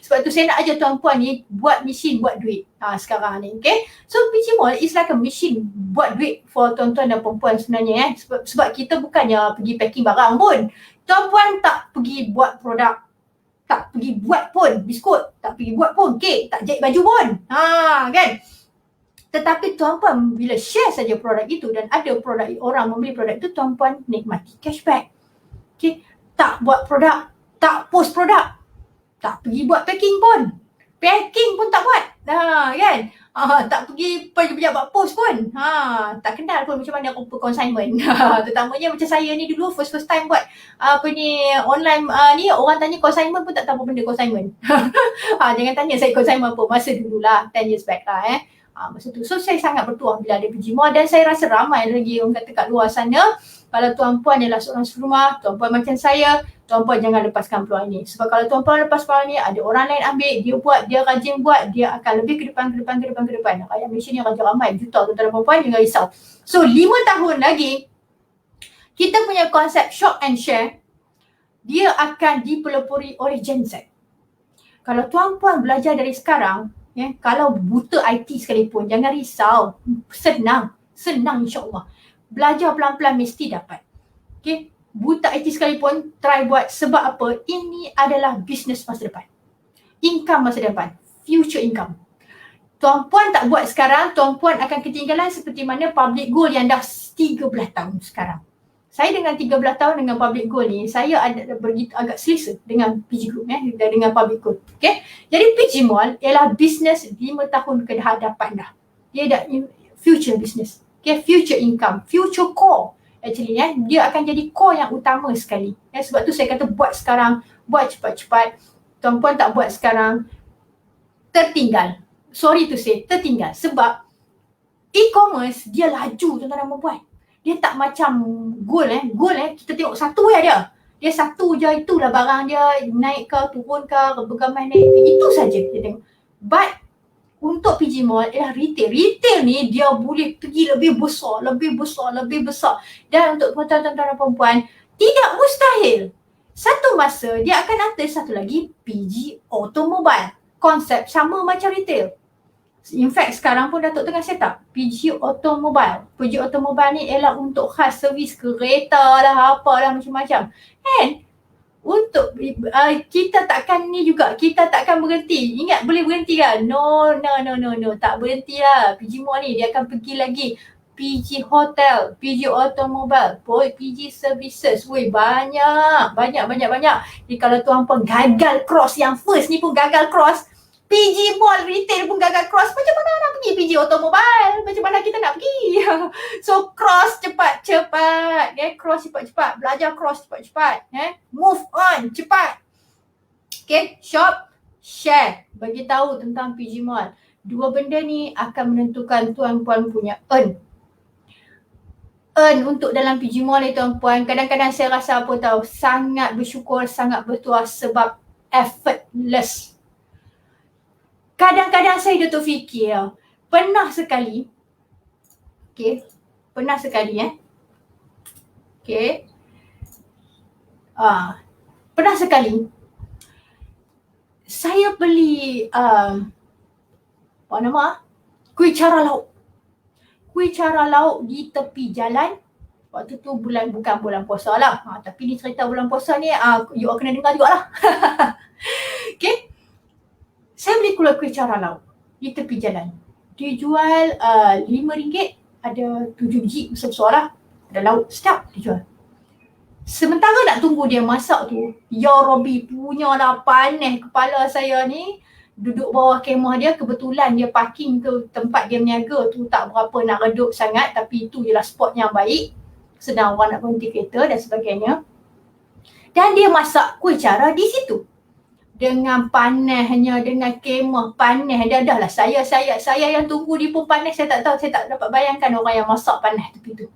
Sebab tu saya nak ajar tuan-puan ni buat mesin buat duit sekarang ni. Okay. So PG Mall is like a machine buat duit for tuan-tuan dan perempuan sebenarnya. Sebab kita bukannya pergi packing barang pun. Tuan-puan tak pergi buat produk, tak pergi buat pun biskut, tak pergi buat pun kek, tak jahit baju pun. Kan. Tetapi tuan-puan bila share saja produk itu dan ada produk orang membeli produk itu, tuan-puan nikmati cashback. Okay. Tak buat produk, tak post produk, tak pergi buat packing pun. Packing pun tak buat. Kan? Tak pergi pejabat post pun. Tak kenal pun macam mana rupa consignment. Terutamanya macam saya ni dulu first time buat online ni, orang tanya consignment pun tak tahu apa benda consignment. Jangan tanya saya consignment apa, masa dululah 10 years back lah masa tu. So saya sangat bertuah bila ada PG Mall dan saya rasa ramai lagi orang kata kat luar sana. Kalau tuan-puan adalah seorang serumah, tuan-puan macam saya, tuan-puan jangan lepaskan peluang ini. Sebab kalau tuan-puan lepas peluang ini, ada orang lain ambil, dia buat, dia rajin buat, dia akan lebih ke depan. Rakyat Malaysia ni raja ramai, juta tuan-tuan dan puan-puan, jangan risau. So 5 tahun lagi, kita punya konsep shop and share, dia akan dipelopori oleh Gen Z. Kalau tuan-puan belajar dari sekarang, kalau buta IT sekalipun, jangan risau. Senang insyaAllah. Belajar pelan-pelan mesti dapat. Okay. Buta IT sekalipun, try buat. Sebab apa? Ini adalah bisnes masa depan. Income masa depan. Future income. Tuan-puan tak buat sekarang, tuan-puan akan ketinggalan seperti mana public goal yang dah 13 tahun sekarang. Saya dengan 13 tahun dengan public goal ni, saya ada begitu agak selesa dengan PG Group dengan public goal. Okay. Jadi PG Mall ialah bisnes 5 tahun ke hadapan dah. Dia dah future business. Okay, future income, future core. Actually dia akan jadi core yang utama sekali. Sebab tu saya kata buat sekarang, buat cepat-cepat. Tuan-puan tak buat sekarang, tertinggal. Sorry to say, tertinggal. Sebab e-commerce dia laju tuan-tuan dan puan. Dia tak macam gold kita tengok satu je dia. Dia satu je, itulah barang dia, naik ke, turun ke, bergamai naik, itu saja dia tengok. But untuk PG Mall ialah retail. Retail ni dia boleh pergi lebih besar. Dan untuk tuan-tuan dan perempuan, tidak mustahil. Satu masa dia akan ada satu lagi PG Automobile. Konsep sama macam retail. In fact sekarang pun Datuk tengah set up PG Automobile. PG Automobile ni ialah untuk khas servis kereta lah, apalah macam-macam. And untuk kita takkan ni juga, kita takkan berhenti. Ingat boleh berhenti kan? No, tak berhenti lah. PG Mall ni dia akan pergi lagi PG Hotel, PG Automobile, PG Services. Woi, banyak. Jadi kalau tuan pun gagal cross, yang first ni pun gagal cross, PG Mall Retail pun gagal cross, macam mana nak pergi PG Automobile? Macam mana kita nak pergi? So cross cepat-cepat, cross cepat-cepat, belajar cross cepat-cepat, move on cepat. Okay, shop, share, bagi tahu tentang PG Mall. Dua benda ni akan menentukan tuan-puan punya earn untuk dalam PG Mall ni tuan-puan. Kadang-kadang saya rasa apa tahu, sangat bersyukur, sangat bertuah sebab effortless. Kadang-kadang saya dah terfikir, pernah sekali saya beli kuih cara lauk di tepi jalan. Waktu tu bukan bulan puasa lah. Tapi ni cerita bulan puasa ni, you all kena dengar jugalah. Okay. Saya beli kuih cara lauk di tepi jalan. Dia jual RM5, ada 7 biji besar-besar lah. Ada lauk, sedap dia jual. Sementara nak tunggu dia masak tu, ya Rabbi, punyalah panas kepala saya ni. Duduk bawah kemah dia, kebetulan dia parking ke tempat dia berniaga tu tak berapa nak redup sangat, tapi itu je lah spot yang baik. Sedang orang nak berhenti kereta dan sebagainya. Dan dia masak kuih cara di situ. Dengan panasnya, dengan kemah panas. Dah lah saya yang tunggu dia pun panas. Saya tak tahu, saya tak dapat bayangkan orang yang masak panas tepi tu.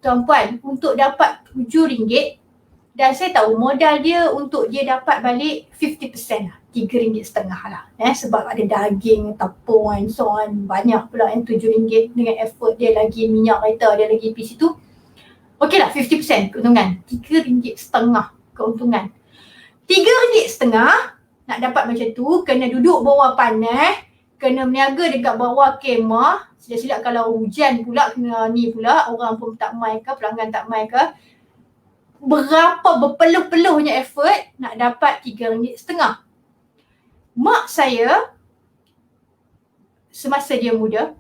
Tuan-puan, untuk dapat RM7, dan saya tahu modal dia untuk dia dapat balik 50% lah, RM3.5 lah. Sebab ada daging, tepung and so on. Banyak pula yang RM7 dengan effort dia lagi, minyak kereta dia lagi pergi situ. Okey lah, 50% keuntungan. RM3.5 keuntungan. RM3.5 nak dapat macam tu, kena duduk bawah panas, kena berniaga dekat bawah kemah. Silap-silap kalau hujan pula, kena ni pula, orang pun tak mai ke, pelanggan tak mai ke. Berapa berpeluh-peluhnya effort nak dapat RM3.5. Mak saya, semasa dia muda,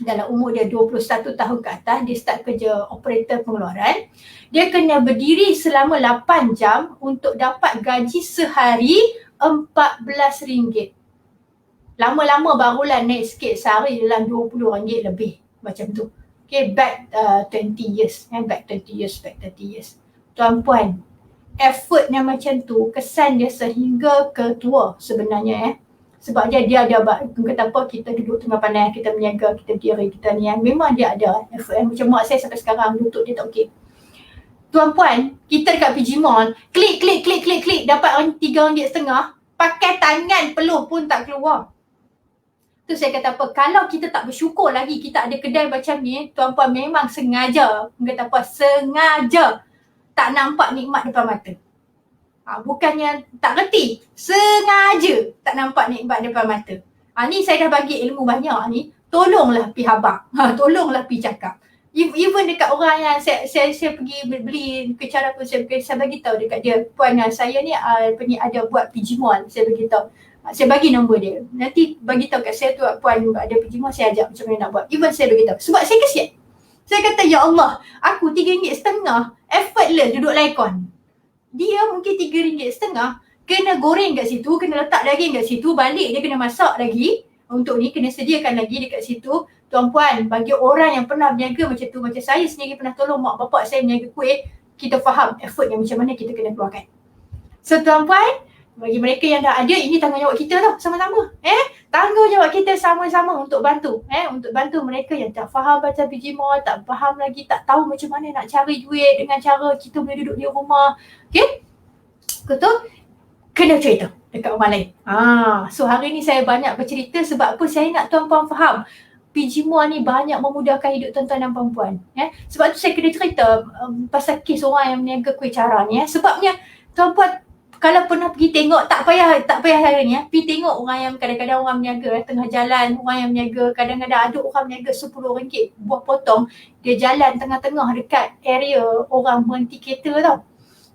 dalam umur dia 21 tahun ke atas, dia start kerja operator pengeluaran. Dia kena berdiri selama 8 jam untuk dapat gaji sehari RM14. Lama-lama barulah naik sikit, sehari dalam RM20 lebih. Macam tu. Okay, back 20 years. Back 30 years. Tuan-puan, effortnya macam tu, kesan dia sehingga ke tua sebenarnya. Sebab dia ada, kata apa, kita duduk tengah panas, kita berniaga, kita berdiri, kita ni, memang dia ada effort. Macam mak saya sampai sekarang, lutut dia tak okey. Tuan-puan, kita dekat PG Mall, klik, dapat RM3.5, pakai tangan peluh pun tak keluar. Tu saya kata apa, kalau kita tak bersyukur lagi kita ada kedai macam ni, tuan-puan, memang sengaja, kata apa, sengaja tak nampak nikmat depan mata. Bukannya tak reti, sengaja tak nampak nikmat depan mata. Ni saya dah bagi ilmu banyak ni, tolonglah pergi habaq, tolonglah pergi cakap. Even dekat orang yang saya pergi beli kecara pun, saya bagi tahu dekat dia, puan, saya ni ada buat PG Mall, saya bagi tahu. Saya bagi nombor dia. Nanti bagi tahu kat saya tu, puan ada PG Mall, saya ajak macam mana nak buat. Even saya bagi tahu. Sebab saya kesian. Saya kata, ya Allah, aku RM3.5 effortless duduk laikon. Dia mungkin RM3.5 kena goreng kat situ, kena letak daging kat situ, balik dia kena masak lagi. Untuk ni kena sediakan lagi dekat situ. Tuan-puan, bagi orang yang pernah berniaga macam tu, macam saya sendiri pernah tolong mak bapak saya berniaga kuih, kita faham effort yang macam mana kita kena keluarkan. So tuan-puan, bagi mereka yang dah ada, ini tanggungjawab kita tau, sama-sama. Tanggungjawab kita sama-sama untuk bantu. Untuk bantu mereka yang tak faham baca PG Mall, tak faham lagi, tak tahu macam mana nak cari duit dengan cara kita boleh duduk di rumah. Okay? Betul? Kena cerita dekat orang lain. So hari ni saya banyak bercerita sebab apa? Saya nak tuan-puan faham. PG Mall ni banyak memudahkan hidup tuan-tuan dan perempuan. Sebab tu saya kena cerita pasal kes orang yang berniaga kuih cara ni. Sebabnya tuan-puan, kalau pernah pergi tengok, tak payah hari ni, pergi tengok orang yang kadang-kadang orang berniaga tengah jalan, orang yang berniaga, kadang-kadang ada orang berniaga RM10 buah potong, dia jalan tengah-tengah dekat area orang berhenti kereta tau,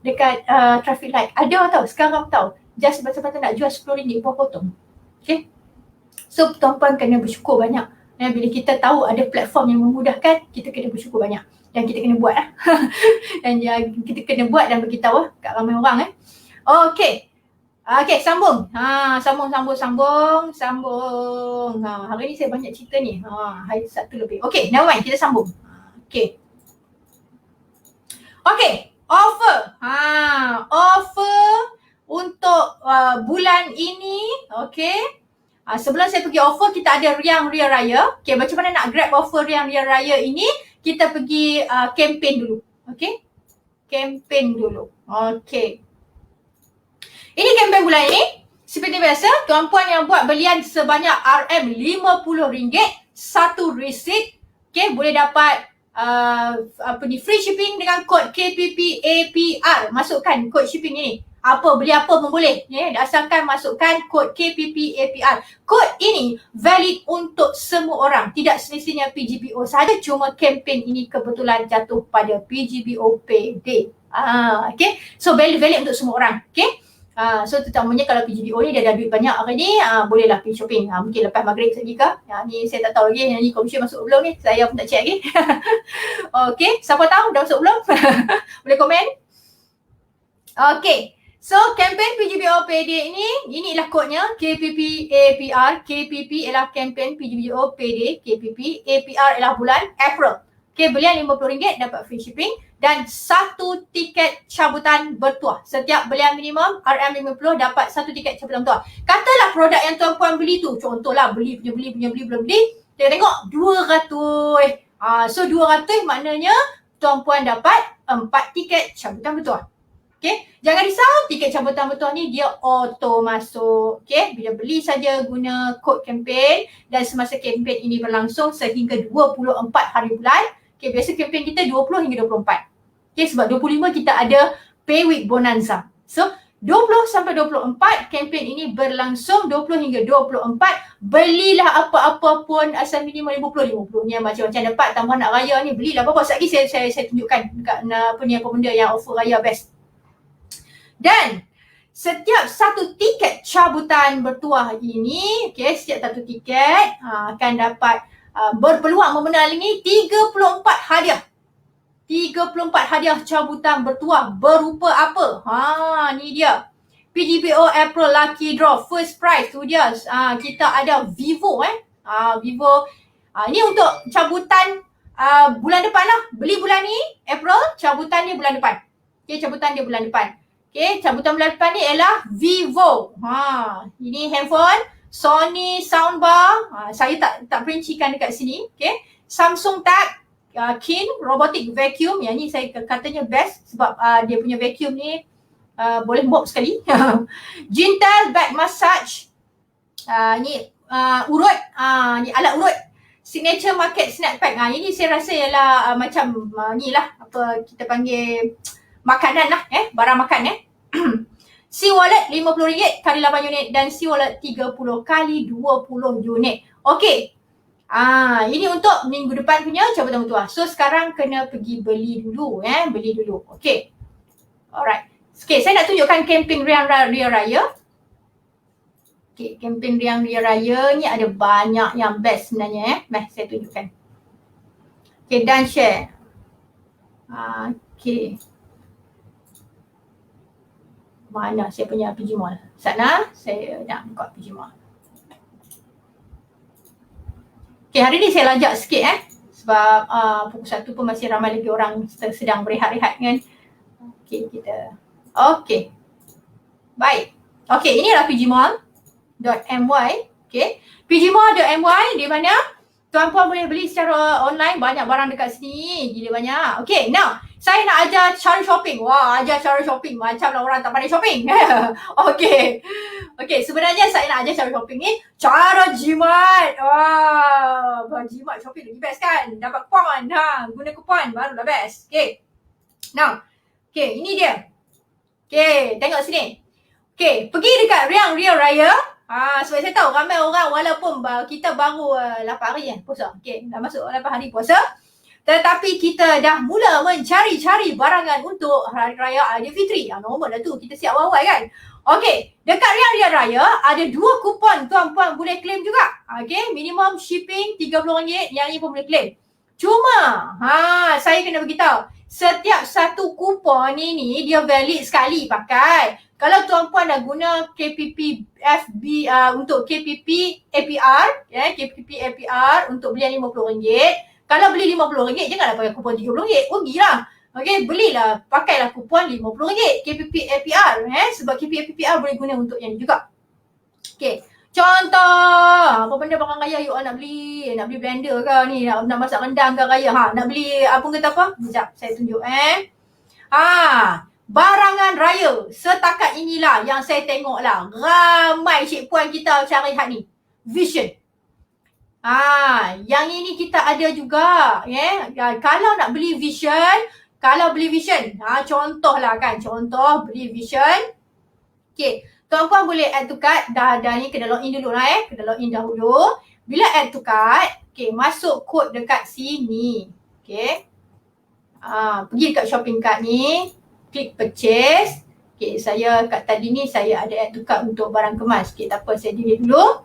dekat traffic light. Ada tau, sekarang tau, just batu-batu nak jual RM10 buah potong. Okay. So tuan-puan kena bersyukur banyak Bila kita tahu ada platform yang memudahkan, kita kena bersyukur banyak. Dan kita kena buat lah. Dan kita kena buat dan beritahu kat ramai orang. Okay. Okay, sambung. Sambung. Hari ni saya banyak cerita ni. Hari 1 lebih. Okay, never mind. Kita sambung. Okay. Okay, offer. Offer untuk bulan ini. Okay. Sebelum saya pergi offer, kita ada Riang Ria Raya. Okay, macam mana nak grab offer Riang Ria Raya ini? Kita pergi campaign dulu. Okay. Campaign dulu. Okay. Ini campaign bulan ini. Seperti biasa, tuan-puan yang buat belian sebanyak RM50, satu receipt. Okay, boleh dapat free shipping dengan kod KPP APR. Masukkan kod shipping ini. Beli apa pun boleh. Asalkan masukkan kod KPP APR. Kod ini valid untuk semua orang. Tidak semestinya PGBO sahaja. Cuma kempen ini kebetulan jatuh pada PGBO PD. Okay. So valid untuk semua orang. Okay. So terutamanya kalau PGBO ni dia ada duit banyak hari ni, bolehlah pergi shopping. Mungkin lepas maghrib lagi ke. Ni saya tak tahu lagi yang ni komisen masuk belum ni. Saya pun tak check lagi. Okay, siapa tahu dah masuk belum? Boleh komen? Okay. So kempen PGBO PD inilah kodnya KPP APR. KPP ialah kempen PGBO PD. KPP APR ialah bulan April. Okay, belian RM50 dapat free shipping dan satu tiket cabutan bertuah. Setiap belian minimum RM50 dapat satu tiket cabutan bertuah. Katalah produk yang tuan-puan beli tu, contohlah beli. Kita tengok 200. So 200 maknanya tuan-puan dapat 4 tiket cabutan bertuah. Okay, jangan risau, tiket cabutan bertuah ni dia auto masuk. Okay, bila beli saja guna kod kempen dan semasa kempen ini berlangsung sehingga 24 hari bulan. Okay, biasa kempen kita 20 hingga 24. Okay, sebab 25 kita ada pay week bonanza. So, 20 sampai 24 kempen ini berlangsung 20 hingga 24. Belilah apa-apa pun asal minimum 50 ni macam-macam dapat tambahan nak raya ni. Belilah apa-apa. Sekejap lagi saya tunjukkan dekat apa benda yang offer raya best. Dan setiap satu tiket cabutan bertuah ini, okay, setiap satu tiket akan dapat berpeluang memenangi 34 hadiah. 34 hadiah cabutan bertuah berupa apa? Ni dia. PGBO April Lucky Draw First Prize tu dia. Kita ada Vivo Vivo. Ini untuk cabutan bulan depan lah. Beli bulan ni April, cabutan ni bulan depan. Okay, cabutan dia bulan depan. Okay, cabutan bulan depan ni ialah Vivo. Ini handphone Sony soundbar. Saya tak perincikan dekat sini. Okay. Samsung Tab Kin robotic vacuum. Yang ni saya katanya best sebab dia punya vacuum ni boleh mop sekali. Jintel back massage. Ni urut. Ni alat urut. Signature Market Snack Pack. Ini saya rasa ialah macam ni lah apa kita panggil makanan lah. Barang makan. C-Wallet RM50 kali 8 unit dan C-Wallet 30 kali 20 unit. Okey. Ini untuk minggu depan punya cabutan bertuah. So sekarang kena pergi beli dulu. Beli dulu. Okey. Alright. Okay, saya nak tunjukkan kempen Riang Ria Raya. Okey, kempen Riang Ria Raya ni ada banyak yang best sebenarnya. Saya tunjukkan. Okey, dan share. Okey. Mana saya punya PG Mall? Sana saya nak buka PG Mall. Okay, hari ni saya lajak sikit sebab pukul 1 pun masih ramai lagi orang sedang berehat-rehat kan. Okay, kita. Okay. Baik. Okay, inilah pgmall.my. Okay. pgmall.my di mana tuan-puan boleh beli secara online. Banyak barang dekat sini. Gila banyak. Okay, now saya nak ajar cara shopping. Wah, ajar cara shopping. Macamlah orang tak pandai shopping. Okay. Okay, sebenarnya saya nak ajar cara shopping ni. Cara jimat. Wah, jimat shopping lagi best kan? Dapat kupon. Guna kupon barulah best. Okay. Now. Okay, ini dia. Okay, tengok sini. Okay, pergi dekat Riang Ria Raya. Sebab saya tahu ramai orang walaupun kita baru 8 hari puasa. Okay, dah masuk 8 hari puasa. Tetapi kita dah mula mencari-cari barangan untuk Hari Raya Aidilfitri. Normal lah tu, kita siap awal kan. Okey, dekat Raya Raya ada 2 kupon tuan-puan boleh claim juga. Okey, minimum shipping RM30, yang ni pun boleh claim. Cuma, saya kena beritahu, setiap satu kupon ini dia valid sekali pakai. Kalau tuan-puan dah guna KPP FB untuk KPP APR, KPP APR untuk belian RM50, kalau beli RM50, janganlah pakai kupon RM30, rugilah. Okey, belilah, pakailah kupon RM50 KPP APR, sebab KPP APR boleh guna untuk yang ni juga. Okey, contoh, apa benda barang raya you all nak beli blender ke ni, nak masak rendang ke raya, nak beli apa kata apa? Sekejap, saya tunjuk barangan raya setakat inilah yang saya tengok lah. Ramai cik puan kita cari hak ni. Vision. Yang ini kita ada juga, kalau nak beli Vision, contohlah kan, beli Vision. Okey, tuan-puan boleh add to cart, dah ni kena login dulu lah kena login dahulu. Bila add to cart, okey, masuk kod dekat sini. Okey. Pergi dekat shopping cart ni, klik purchase. Okey, saya kat tadi ni saya ada add to cart untuk barang kemas. Okey, tak apa, saya delete dulu.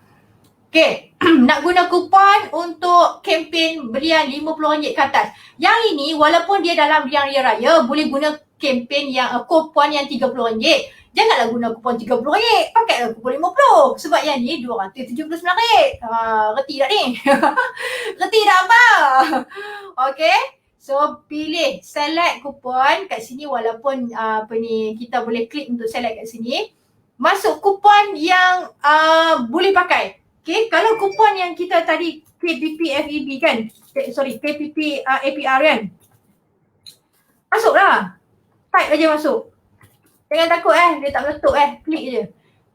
Okay, nak guna kupon untuk kempen belian RM50 ke atas. Yang ini walaupun dia dalam belian raya, boleh guna kempen yang kupon yang RM30. Janganlah guna kupon RM30, pakailah kupon RM50. Sebab yang ni RM279. Reti tak ni? Reti tak apa? Okay, so pilih select kupon kat sini, walaupun kita boleh klik untuk select kat sini. Masuk kupon yang boleh pakai. Okay, kalau kupon yang kita tadi KPP FEB kan, KPP APR kan, masuklah, type aja masuk. Jangan takut dia tak meletup klik je.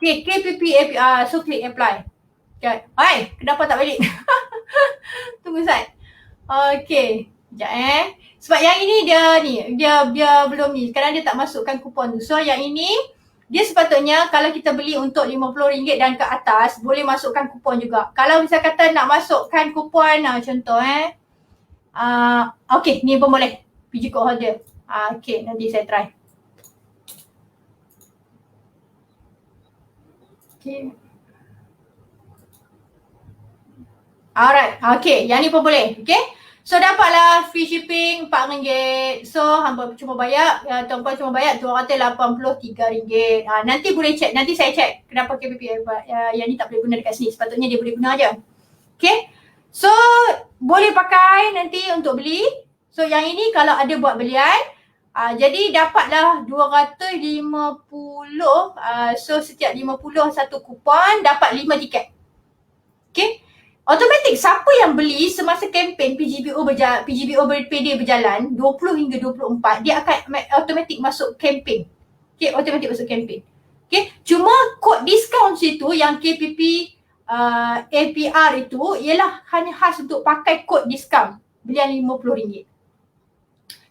Okay, KPP APR, so klik apply. Okay, kenapa tak balik? Tunggu Sat. Okay, sekejap sebab yang ini dia belum ni, sekarang dia tak masukkan kupon tu. So yang ini, dia sepatutnya kalau kita beli untuk RM50 dan ke atas, boleh masukkan kupon juga. Kalau misal kata nak masukkan kupon, contoh okay, ni pun boleh. PG code holder. Okay, nanti saya try. Okay. Alright, okay, yang ni pun boleh. Okay. So dapatlah free shipping RM4. So hangpa cuma bayar, tuan-puan cuma bayar RM283. Nanti boleh check, nanti saya check kenapa KPP yang ni tak boleh guna dekat sini. Sepatutnya dia boleh guna aja. Okay. So boleh pakai nanti untuk beli. So yang ini kalau ada buat belian, jadi dapatlah 250. So setiap 50 satu kupon dapat 5 tiket. Okay. Automatik siapa yang beli semasa kempen PGBO PD berjalan 20 hingga 24, dia akan automatik masuk kempen. Okay, automatik masuk kempen. Okay, cuma kod diskaun situ yang KPP APR itu ialah hanya khas untuk pakai kod diskaun belian RM50.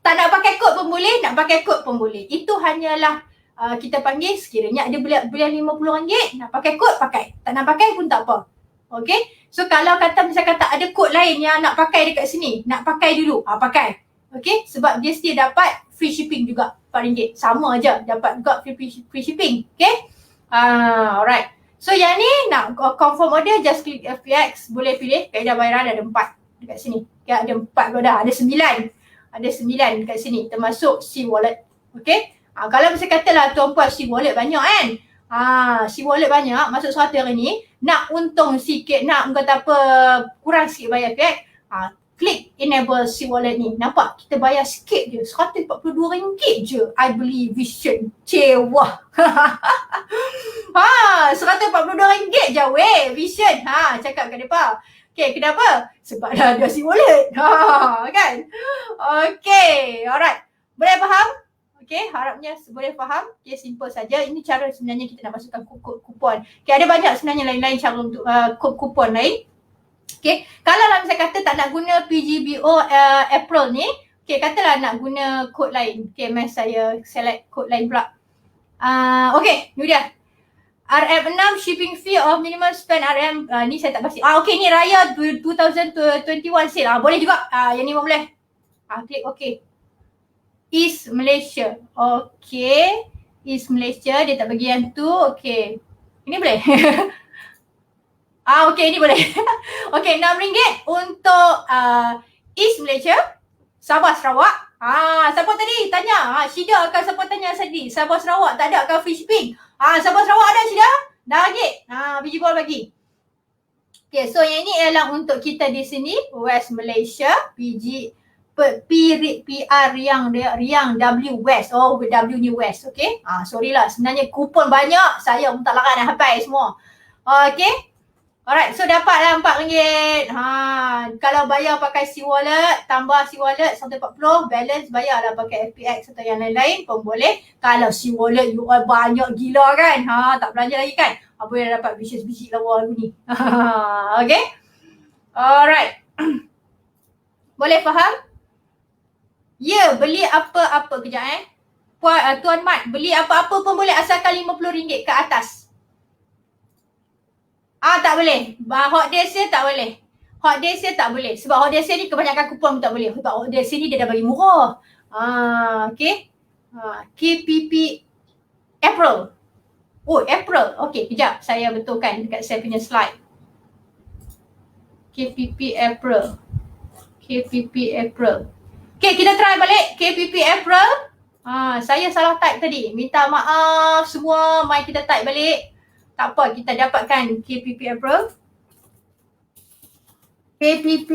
Tak nak pakai kod pun boleh, nak pakai kod pun boleh. Itu hanyalah kita panggil sekiranya ada belian RM50, nak pakai kod pakai, tak nak pakai pun tak apa. Okay, so kalau misal kata ada kod lain yang nak pakai dekat sini, nak pakai dulu, pakai. Okay, sebab dia still dapat free shipping juga RM4. Sama aja, dapat juga free shipping. Okay, alright. So yang ni nak confirm order, just klik FPX, boleh pilih. Kaedah bayaran ada 4 dekat sini. Okay, ada 4 dah, ada 9. Ada 9 dekat sini, termasuk C-Wallet. Okay, kalau misal katalah tuan-puan C-Wallet banyak kan, C-Wallet banyak, masuk 100 hari ni, nak untung sikit, nak kata apa, kurang sikit bayar pihak, klik enable C-Wallet ni. Nampak? Kita bayar sikit je, RM142 je. I beli Vision. Cewa. RM142 je weh, Vision. Cakap kat mereka. Okay, kenapa? Sebab dah ada C-Wallet. Kan? Okay, alright. Boleh faham? Okay, harapnya boleh faham. Okay, simple saja. Ini cara sebenarnya kita nak masukkan kupon. Okay, ada banyak sebenarnya lain-lain cara untuk kupon lain. Okay, kalau lah misalnya kata tak nak guna PGBO April ni, okay, katalah nak guna kod lain. Okay, saya select kod lain pula. Okay, ni dia. RM6 shipping fee of minimum spend RM, ni saya tak pasti. Okay, ni Raya 2021 sale. Boleh juga. Yang ni pun boleh. Klik OK. East Malaysia. Okay. East Malaysia. Dia tak bagi yang tu. Okay. Ini boleh? Okay, ini boleh. Okay, RM6 untuk East Malaysia. Sabah Sarawak. Siapa tadi tanya? Syida akan siapa tanya tadi? Sabah Sarawak tak ada akan free shipping. Sabah Sarawak ada Syida? Dah RM6. Biji ball bagi. Okay, so yang ini ialah untuk kita di sini. West Malaysia. PR Riang W West. W ni West. Okay. Sorry lah. Sebenarnya kupon banyak. Saya pun tak larat nak habis semua. Okay. Alright, so dapatlah RM4. Kalau bayar pakai C-Wallet, tambah C-Wallet 140, balance bayarlah pakai FPX atau yang lain-lain pun boleh. Kalau C-Wallet you all banyak gila kan, tak belanja lagi kan, boleh dapat biji lawa lagu ni. Okay? Alright. Boleh faham? Ya, beli apa-apa. Kejap Tuan Mat, beli apa-apa pun boleh asalkan RM50 ke atas. Tak boleh. Hot Days dia tak boleh. Hot Days dia tak boleh. Sebab Hot Days ni kebanyakan kupon tak boleh. Sebab Hot Days ni dia dah bagi murah. Okay. KPP April. April. Okay, kejap. Saya betulkan dekat saya punya slide. KPP April. Okay, kita try balik. KPP April. Saya salah type tadi. Minta maaf semua. Mari kita type balik. Tak apa, kita dapatkan KPP April. KPP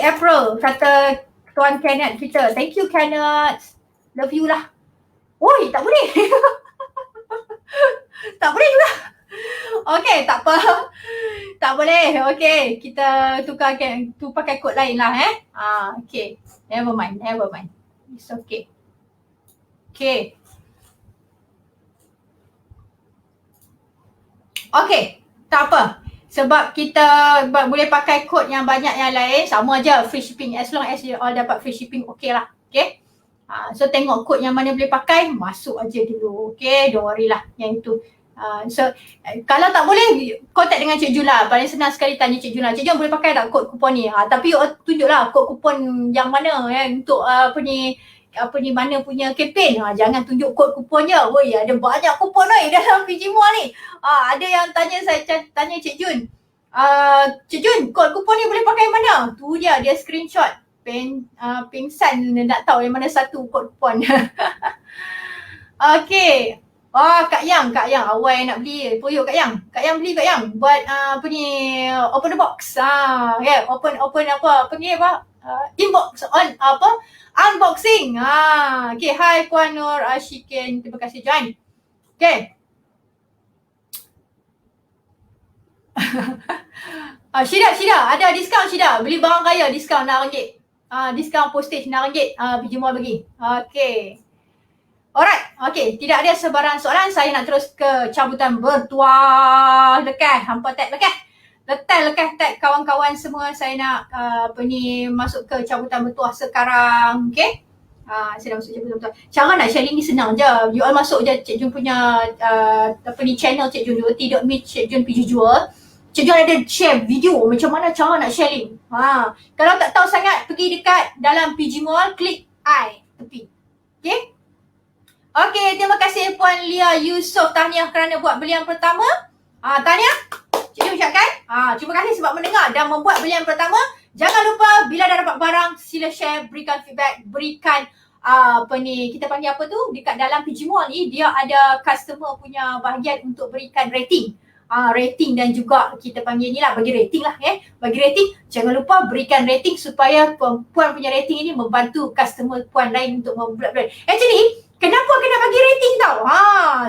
April, kata Tuan Kenneth kita. Thank you Kenneth. Love you lah. Tak boleh. Tak boleh juga. Okay, tak apa. Tak boleh. Okay, kita pakai kod lain lah Okay, never mind. It's okay. Okay. Okay, tak apa. Sebab kita boleh pakai kod yang banyak yang lain, sama aja free shipping. As long as you all dapat free shipping, okay lah. Okay. So tengok kod yang mana boleh pakai, masuk aja dulu. Okay, don't worry lah yang itu. Kalau tak boleh, contact dengan Cik Jun lah. Paling senang sekali tanya Cik Jun lah. Cik Jun boleh pakai tak kod kupon ni? Tapi tunjuklah kod kupon yang mana untuk mana punya kempen. Jangan tunjuk kod kupon je. Ada banyak kupon dalam PG Mall ni. Ada yang tanya Cik Jun. Cik Jun, kod kupon ni boleh pakai mana? Tu dia screenshot. Pingsan nak tahu yang mana satu kod kupon. Okay. Kak Yang awal nak beli. Poyo Kak Yang. Kak Yang beli Kak Yang. Buat open the box. Open inbox on unboxing. Okay, hi Puan Nur Ashikin. Terima kasih join. Okay. Syida, ada diskaun Syida. Beli barang kaya diskaun RM6. Diskaun postage RM6. PG Mall bagi. Okay. Alright, okay. Tidak ada sebarang soalan. Saya nak terus ke cabutan bertuah lekas. Hampa tag lekas. Lekas tag kawan-kawan semua. Saya nak masuk ke cabutan bertuah sekarang. Okay. Saya dah masuk cabutan bertuah. Cara nak sharing ni senang je. You all masuk je Cik Jun punya channel Cik Jun, t.me Cik Jun PG Jual. Cik Jun ada share video macam mana cara nak sharing. Kalau tak tahu sangat, pergi dekat dalam PG Mall, klik I tepi. Okay. Okay, terima kasih Puan Lia Yusof. Tahniah kerana buat belian pertama. Tahniah. Cik Jun ucapkan. Terima kasih sebab mendengar dan membuat belian pertama. Jangan lupa bila dah dapat barang, sila share, berikan feedback, berikan kita panggil apa tu, dekat dalam PG Mall ni dia ada customer punya bahagian untuk berikan rating. Rating dan juga kita panggil ni lah, bagi rating lah bagi rating. Jangan lupa berikan rating supaya puan punya rating ini membantu customer puan lain untuk membuat brand. Actually, kenapa kena bagi rating tau?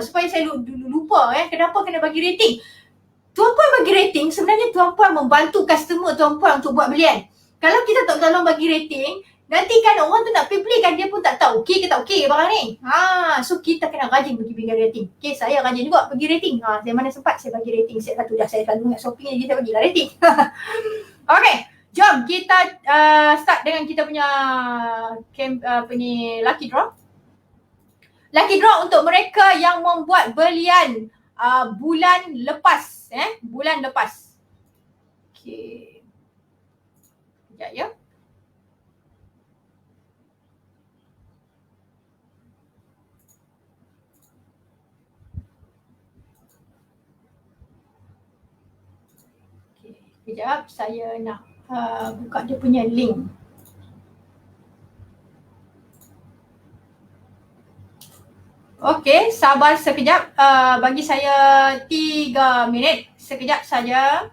Supaya saya lupa kenapa kena bagi rating. Tuan puan bagi rating, sebenarnya tuan puan membantu customer tuan puan untuk buat belian. Kalau kita tak tolong bagi rating, nanti kan orang tu nak beli kan dia pun tak tahu okey ke tak okey barang ni. So kita kena rajin bagi rating. Okay, saya rajin juga bagi rating. Saya mana sempat saya bagi rating. Saya selalu ingat shopping ni, kita bagilah rating. Okay, jom kita start dengan kita punya lucky draw. Lucky draw untuk mereka yang membuat belian bulan lepas. Bulan lepas. Okay. Sekejap ya. Sekejap, saya nak buka dia punya link. Okey, sabar sekejap. Bagi saya 3 minit. Sekejap saja.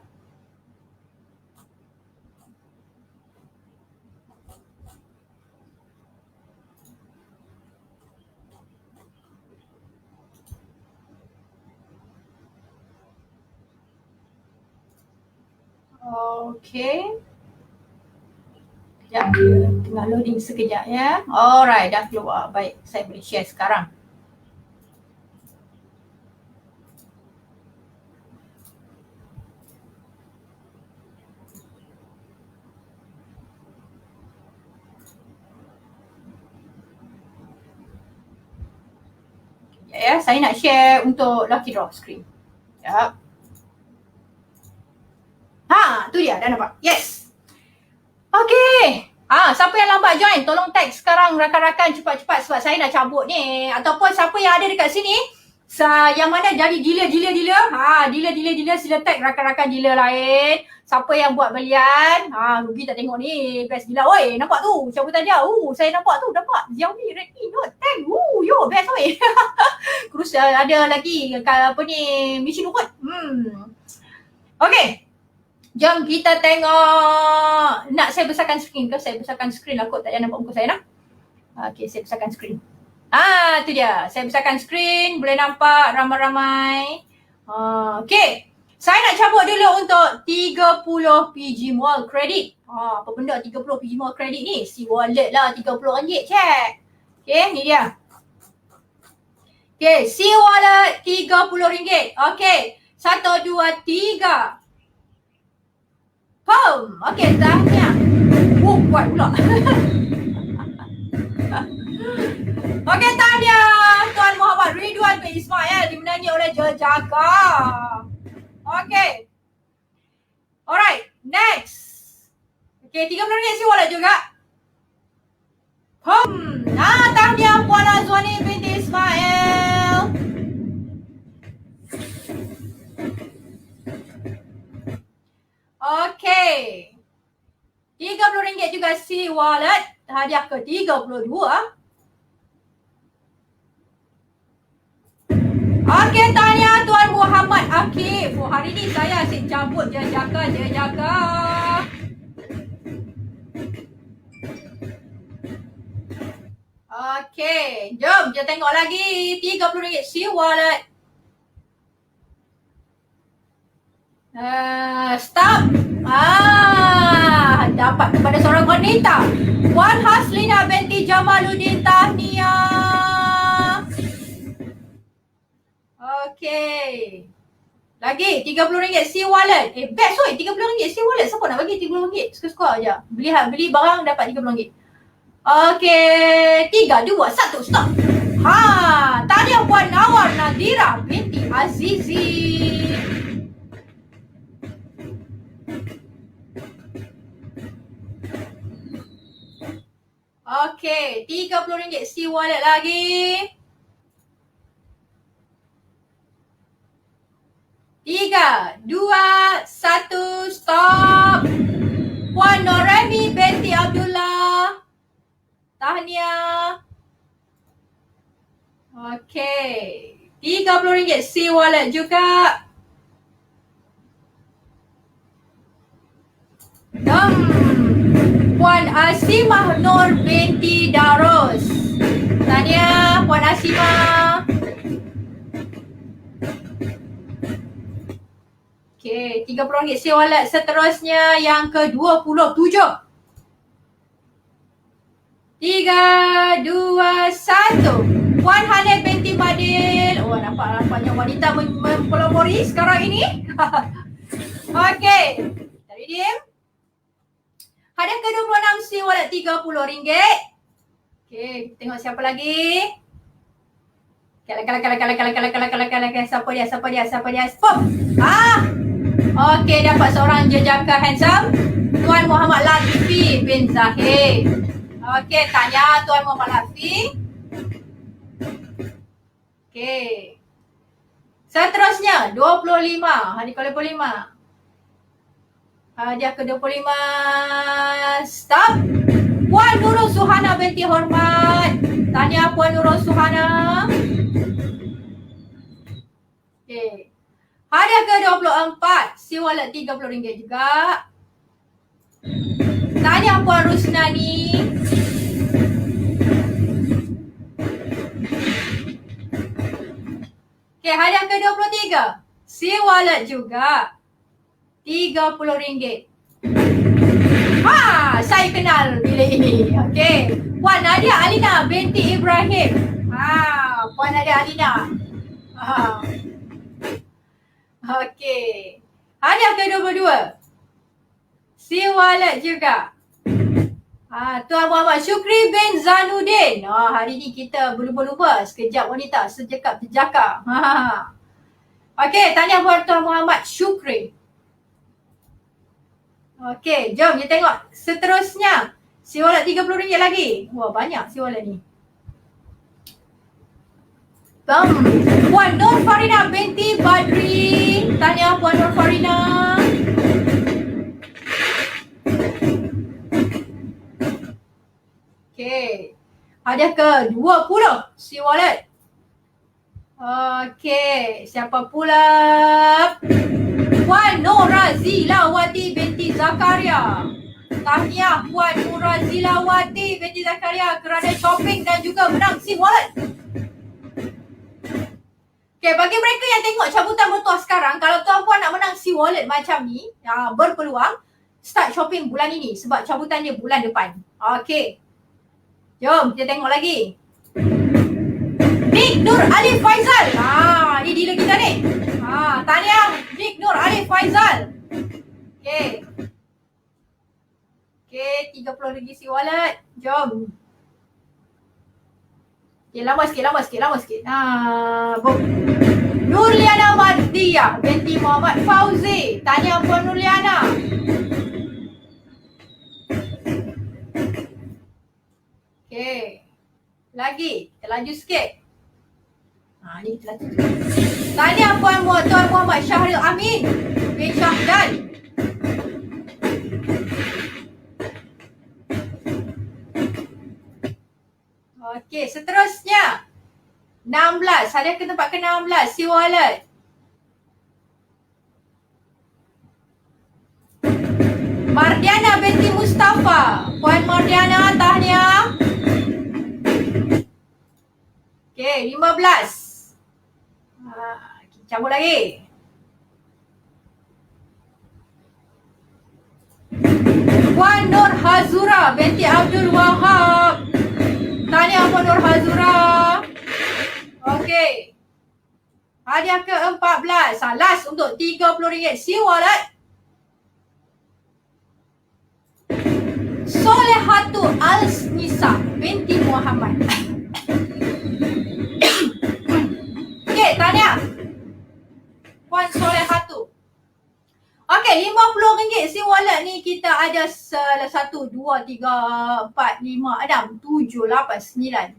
Okey. Sekejap, dia tengah loading sekejap ya. Alright, dah keluar. Baik, saya boleh share sekarang. Ya, saya nak share untuk lucky draw screen. Ya. Tu dia, dah nampak. Yes. Okey. Siapa yang lambat join, tolong tag sekarang rakan-rakan cepat-cepat sebab saya nak cabut ni. Ataupun siapa yang ada dekat sini, yang mana jadi dealer, dealer sila tag rakan-rakan dealer lain. Siapa yang buat belian, Ruby tak tengok ni, best gila. Oi, nampak tu, cabutan dia. Saya nampak tu, dapat Xiaomi Redmi Note 10. Yo, best oi. Terus ada lagi apa ni, Mission Wood. Okey. Jom kita tengok. Nak saya besarkan skrin ke? Saya besarkan skrin lah kot, tak payah nampak muka saya nak. Okey, saya besarkan skrin. Tu dia. Saya besarkan skrin, boleh nampak ramai-ramai. Okey. Saya nak cabut dulu untuk 30 PG Mall Credit. Apa benda 30 PG Mall Credit ni? Si wallet lah RM30, cek. Okey, ni dia. Okey, si wallet RM30. Okey, 1, 2, 3. Okey, tahniah. Kuat pula. Okey, tahniah Tuan Muhammad Ridwan bin Ismail dimenangi oleh Jejaka. Okey. Alright, next. Okey, RM30 si wallet juga. Tahniah Puan Azwani binti Ismail. Okey. RM30 juga si wallet. Hadiah ke 32. Okey, tahniah Tuan Muhammad Akif. Hari ni saya asyik cabut Jejaka. Okey, jom kita tengok lagi. RM30 si wallet. Stop. Dapat kepada seorang wanita. Puan Haslina binti Jamaluddin, tahniah. Okey. Lagi RM30 si wallet. Best oi, RM30 si wallet. Siapa nak bagi RM30? Suka-suka aja. Beli barang dapat RM30. Okey, 3, 2, 1, stop. Tahniah Puan Nawar Nadira binti Azizi. Okey, RM30 si wallet lagi. 3, 2, 1, stop. Puan Noremi binti Abdullah, tahniah. Okey, RM30 si wallet juga. Puan Asimah Nur binti Darus, tahniah Puan Asimah. Okey, RM30 si wallet seterusnya yang ke-27. 3, 2, 1. Puan Hanif binti Badil. Nampaknya wanita mempelopori sekarang ini. Okey, kita redeem. Hadiah ke-26 si wallet RM30. Okey, tengok siapa lagi. Kala. Siapa dia? Stop. Okey, dapat seorang Jejaka handsome. Tuan Muhammad Latifi bin Zahid. Okey, tanya Tuan Muhammad Latifi. Okey. Seterusnya 25. Hadiah ke-25. Hadiah ke-25. Stop. Puan Nurul Suhana binti Hormat. Tahniah Puan Nurul Suhana. Okay. Hadiah ke-24. Si wallet RM30 juga. Tahniah Puan Rusnani. Okay, hadiah ke-23. Si wallet juga. RM30. Saya kenal bilik ini. Okay. Puan Nadia Alina binti Ibrahim. Puan Nadia Alina. Okay. Hadiah ke-22. Si wallet juga. Tuan Muhammad Syukri bin Zanuddin. Hari ni kita berlumba-lumba. Sekejap wanita, sekejap jejaka. Okay, tahniah buat Tuan Muhammad Syukri. Okay, jom kita tengok seterusnya. Si wallet RM30 lagi. Wah, banyak si wallet ni. Puan Nur Farina binti Badri. Tahniah Puan Nur Farina. Okay. Hadiah ke-20 si wallet. Okay, siapa pula? Puan Norazilawati binti Zakaria. Tahniah Puan Norazilawati binti Zakaria kerana shopping dan juga menang si wallet. Okay, bagi mereka yang tengok cabutan bertuah sekarang, kalau tuan-puan nak menang si wallet macam ni, berpeluang start shopping bulan ini sebab cabutan dia bulan depan. Okay. Jom kita tengok lagi. Nick Nur Ali Faizal. Ni dealer kita ni. Tahniah Nick Nur Ali Faizal. Okay. Okay, RM30 si wallet. Jom. Okay, lama sikit. Nurliana Madiyah binti Muhammad Fauzi. Tahniah Puan Nurliana. Okay. Lagi. Kita laju sikit. Ni kita laju. Tahniah Tuan Muhammad Syahril Amin bin Syahdan. Okey, seterusnya 16. Hadiah ke tempat ke-16 si wallet. Mardiana binti Mustafa. Puan Mardiana, tahniah. Okey, 15. Cabut lagi. Puan Nur Hazura binti Abdul Wahab. Tahniah Puan Nur Hazura. Okey. Hadiah ke-14. Last untuk RM30 si wallet. Solehatu Al-Nisa binti Muhammad. Okey, tahniah Puan Solehatu. Okey, RM50 si wallet ni kita ada 1, 2, 3, 4, 5, 6, 7, 8, 9,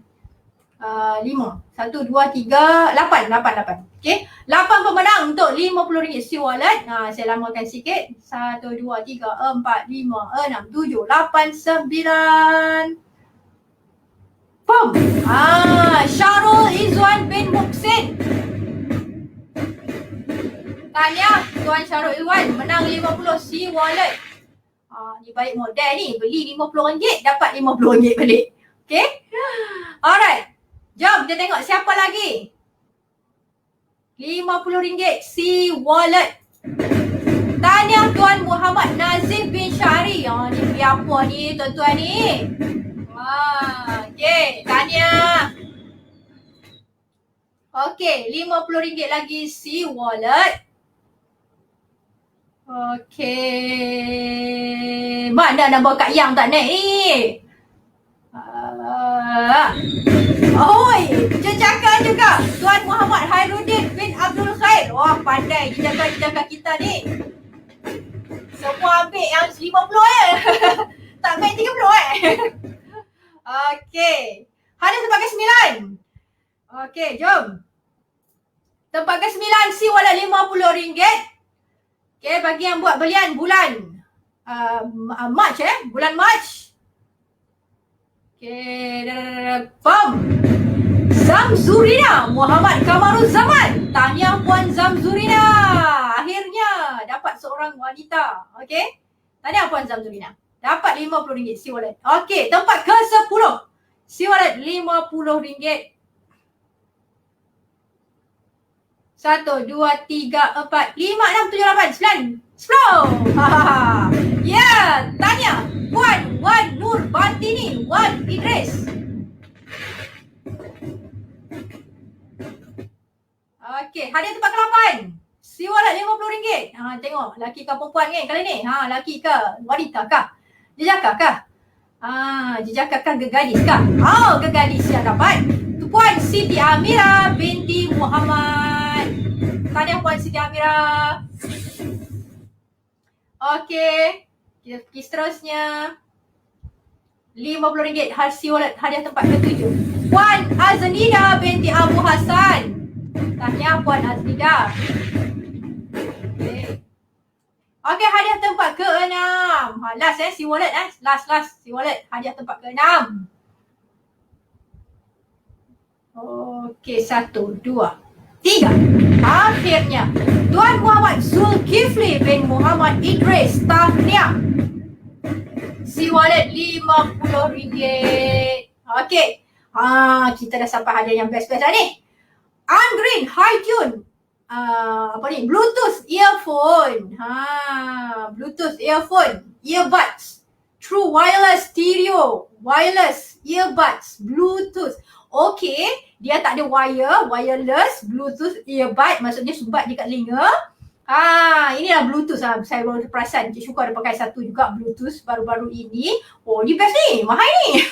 5. 1, 2, 3, 8. Okey, 8 pemenang untuk RM50 si wallet. Saya lamakan sikit. 1, 2, 3, 4, 5, 6, 7, 8, 9. Boom. Syarul Izwan bin Muhsin. Tahniah Tuan Syarul Izwan menang RM50 si wallet. Ni baik modal ni. Beli RM50 dapat RM50 balik. Okay. Alright. Jom kita tengok siapa lagi. RM50 si wallet. Tahniah Tuan Muhammad Nazif bin Syari. Ni apa ni tuan-tuan ni? Okay, tahniah. Okay, RM50 lagi si wallet. Okay. Mana nombor Kak Yang tak naik ni? Oi, jejaka juga Tuan Muhammad Hairuddin bin Abdul Khair. Wah, pandai jejaka kita ni. Semua ambil yang 50 tak ambil 30 Okey. Hadiah tempat ke-9. Okey, jom. Tempat ke-9 si wallet RM50. Okey, bagi yang buat belian bulan Mac bulan Mac. Okay, Pam. Zamzurina Muhammad Kamaruzzaman. Tahniah Puan Zamzurina. Akhirnya dapat seorang wanita. Okay. Tahniah Puan Zamzurina. Dapat RM50 C-Wallet. Okay, tempat ke-10. C-Wallet RM50. 1, 2, 3, 4, 5, 6, 7, 8, 9, 10. Ya, tahniah Puan Wan Nur Bantini, Wan Idris. Okey, hadiah tempat ke-8. C-Wallet RM50. Tengok laki ke perempuan kan kali ni? Laki ke wanita kah? Jejaka kah? Jejaka kah gegadis kah? Gegadis yang dapat. Tu Puan Siti Amira binti Muhammad. Tahniah Puan Siti Amira. Okey, kita pergi seterusnya. RM50 C-Wallet hadiah tempat ke-7. Puan Aznida binti Abu Hassan. Tahniah Puan Aznida. Okey, hadiah tempat ke-6. Last C-Wallet Last C-Wallet hadiah tempat ke-6. Okey, 1, 2, 3. Akhirnya Tuan Muhammad Zulkifli bin Muhammad Idris. Tahniah. C-Wallet RM50. Okey. Kita dah sampai hadiah yang best-best dah ni. Ungreen High Tune. Bluetooth earphone. Bluetooth earphone. Earbuds. True wireless stereo. Wireless earbuds. Bluetooth. Okey, dia tak ada wire, wireless, Bluetooth earbud, maksudnya sumbat di kat telinga. Inilah Bluetooth saya baru perasan. Cik Syukur ada pakai satu juga Bluetooth baru-baru ini. Ni best ni, mahal ni.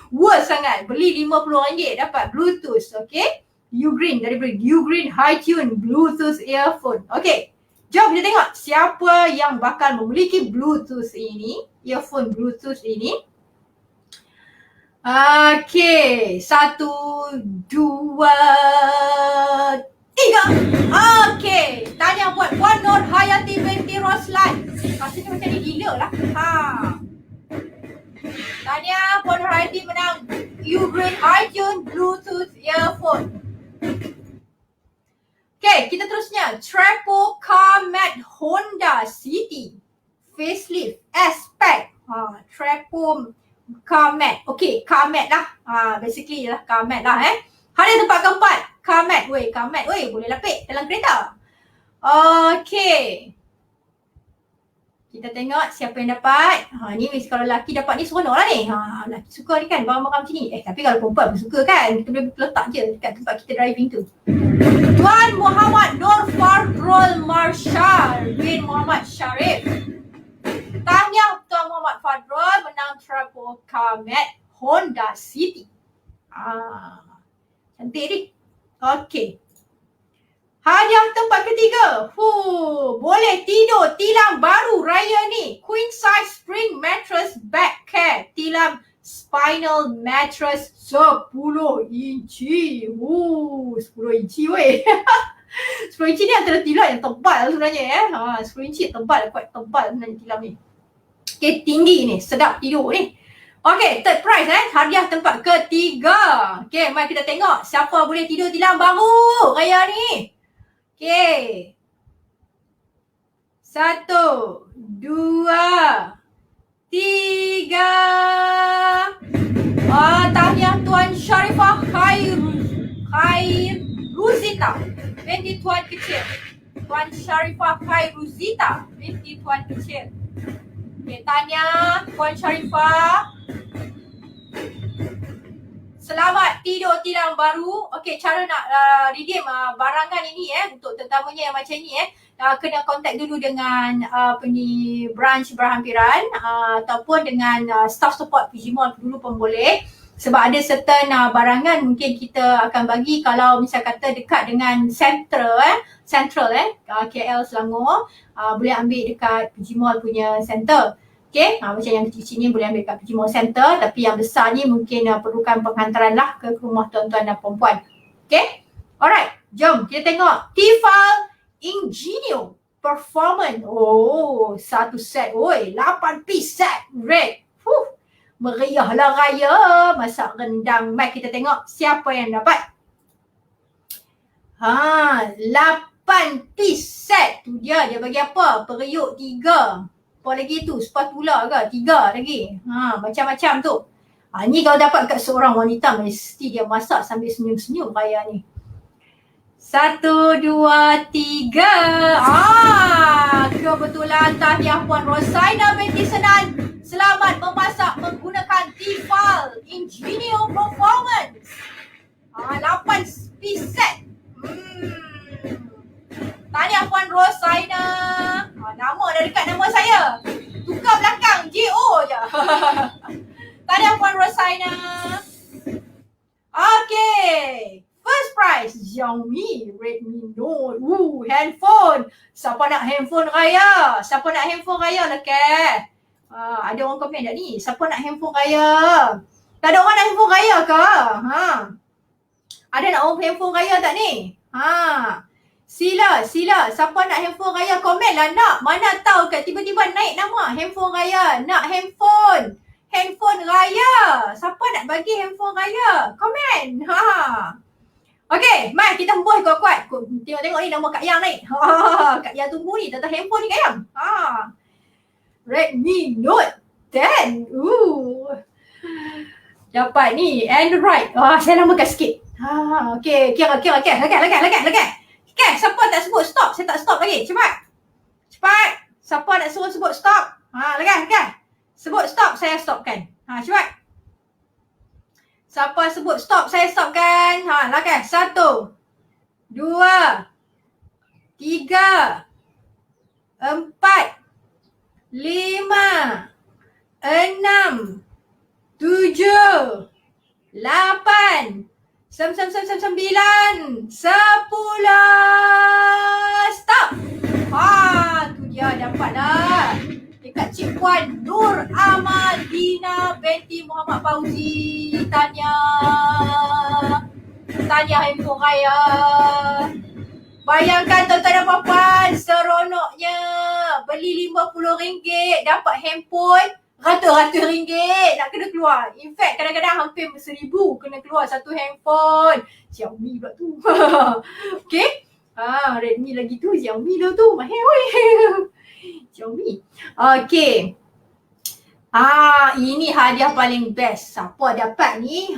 Worth sangat. Beli RM50 dapat Bluetooth, okey. Ugreen daripada Ugreen High Tune Bluetooth earphone. Okey. Jom kita tengok siapa yang bakal memiliki Bluetooth ini, earphone Bluetooth ini. Okey, 1, 2, 3. Okey, tanya buat Puan Nur Hayati binti Roslan. Rasanya macam ni gila lah. Tanya Puan Nur Hayati menang Ugreen High Tune Bluetooth earphone. Okey, kita terusnya. Trapo Car Mat Honda City Facelift S-Pack. Trapo Car Mat. Okey, Car Mat lah. Basically lah Car Mat lah Hadiah tempat keempat. Car Mat. Car Mat. Boleh lapik dalam kereta. Okey. Kita tengok siapa yang dapat. Ni kalau lelaki dapat ni seronok lah ni. Lelaki suka ni kan barang-barang macam ni. Tapi kalau perempuan pun suka kan. Kita boleh letak je dekat tempat kita driving tu. Tuan Muhammad Nur Fardrul Marshal bin Muhammad Sharif. Tahniah Tuan Muhammad Fadrul menang Trapo Car Mat Honda City. Cantik ni. Okey. Hadiah tempat ketiga. Boleh tidur tilam baru raya ni. Queen size spring mattress back care. Tilam spinal mattress 10 inci. 10 inci weh. 10 inci ni antara tilam yang tebal sebenarnya 10 inci tebal, quite tebal sebenarnya tilam ni. Okay, tinggi ni, sedap tidur ni. Okay, third prize hadiah tempat ketiga. Okay, mari kita tengok siapa boleh tidur tilam baru raya ni. Okay. 1, 2, 3. Tahniah Tuan Sharifah Khairuzita binti Tuan Kecil. Tuan Sharifah Khairuzita binti Tuan Kecil. Okay, tahniah Puan Sharifah. Selamat tidur tilam baru. Okey, cara nak redeem barangan ini untuk terutamanya yang macam ni kena kontak dulu dengan branch berhampiran ataupun dengan staff support PG Mall dulu pun boleh. Sebab ada certain barangan mungkin kita akan bagi kalau misal kata dekat dengan central KL Selangor, boleh ambil dekat PG Mall punya center. Okay, macam yang kecil-kecil ni boleh ambil kat PG Mall Center, tapi yang besar ni mungkin perlukan penghantaran lah ke rumah tuan-tuan dan perempuan. Okay, alright, jom kita tengok Tefal Ingenio performance. Oh, satu set. Oi, 8 piece set. Red. Meriahlah raya. Masak rendang. Mari kita tengok siapa yang dapat. 8 piece set. Tu dia bagi apa? Periuk 3. Apa lagi tu? Spatula ke? 3 lagi. Macam-macam tu. Ni kalau dapat kat seorang wanita, mesti dia masak sambil senyum-senyum raya ni. 1, 2, 3. Kebetulan tahniah Puan Rosaina binti Senan. Selamat memasak menggunakan Tefal Ingenio Performance. 8 piece set. Tahniah Puan Rosaina. Nama dah dekat nama saya. Tukar belakang JO je. Tahniah Puan Rosaina. Okay. First prize, Xiaomi Redmi Note. Handphone. Siapa nak handphone raya? Siapa nak handphone raya lah ke? Ada orang komen tak ni? Siapa nak handphone raya? Tak ada orang nak handphone raya ke? Ada nak orang handphone raya tak ni? Sila. Siapa nak handphone raya? Komen lah nak. Mana tahu kat tiba-tiba naik nama handphone raya. Nak handphone. Handphone raya. Siapa nak bagi handphone raya? Komen. Okay, mari kita hembus kuat-kuat. Tengok ni nama Kak Yang naik. Kak Yang tunggu ni. Tentang handphone ni Kak Yang. Redmi Note 10. Dapat ni Android. Saya lamakan sikit. Okay, kira. Lekat. Okay, siapa tak sebut stop? Saya tak stop lagi. Cepat. Siapa nak suruh sebut stop? Lekat. Sebut stop, saya stopkan. Cepat. Siapa sebut stop, saya stopkan. Lekat. 1, 2, 3, 4, 5, 6, 7, 8, 9, 10. Stop. Tu dia dapat dah. Dekat Cik Puan Nur Amadina binti Muhammad Fauzi. Tahniah handphone raya. Bayangkan tuan-tuan dan puan-puan, seronoknya beli RM50 dapat handphone ratus-ratus ringgit nak kena keluar. In fact, kadang-kadang hampir RM1,000 kena keluar satu handphone. Xiaomi pula tu. Okay. Redmi lagi tu, Xiaomi dah tu. Mahal weh. Xiaomi. Okay. Ini hadiah paling best. Siapa dapat ni?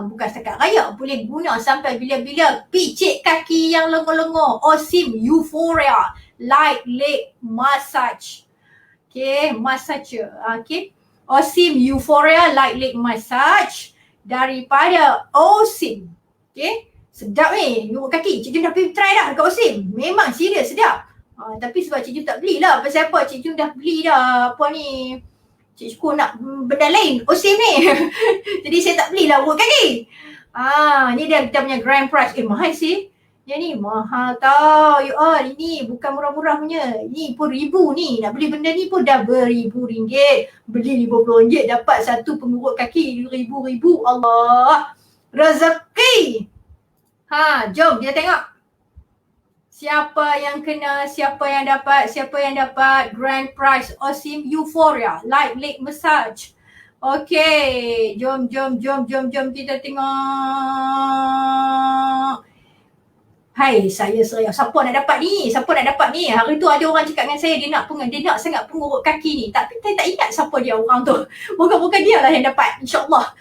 Bukan setakat raya. Boleh guna sampai bila-bila. Picit kaki yang lengur-lengur. Osim Euphoria Light Leg Massage. Okay, massage. Okay. Osim Euphoria Light Leg Massage daripada Osim. Okay. Sedap ni. Nyuruk kaki. Cik Jun dah pergi try dah dekat Osim. Memang serius sedap. Tapi sebab Cik Jun tak belilah. Pasal apa? Cik Jun dah beli dah. Apa ni? Cik Syukur nak benda lain. Osim ni. Jadi saya tak belilah urut kaki. Ni dia kita punya grand prize. Mahal sih. Yang ni mahal tau. Ini bukan murah-murah punya. Ni pun ribu ni. Nak beli benda ni pun dah beribu-ringgit. Beli RM50 dapat satu pengurut kaki ribu-ribu. Allah. Rezeki. Jom kita tengok. Siapa yang kena, siapa yang dapat grand prize Osim Euphoria Light Leg Massage. Okay, jom kita tengok. Hai, saya serius. Siapa nak dapat ni? Hari tu ada orang cakap dengan saya dia nak sangat pengurut kaki ni. Tapi saya tak ingat siapa dia orang tu. Moga-moga dia lah yang dapat, insyaAllah.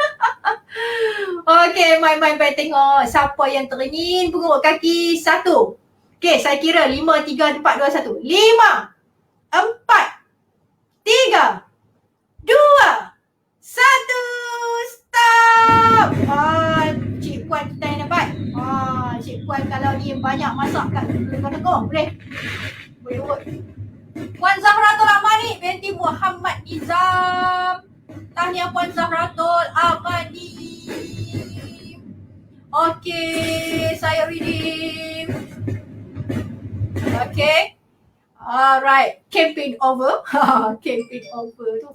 Okay, main-main tengok siapa yang teringin pengurut kaki 1. Okay, saya kira 5, 3, 4, 2, 1. 5, 4, 3, 2, 1. Stop! Cik Puan kita yang dapat. Cik Puan kalau ni banyak masak kat Legong boleh urut. Puan Zahratul Amani binti Muhammad Nizam. Tahniah Puan Zahratul Amani. Okay, saya redeem. Okay. Alright, campaign over. Campaign over tu.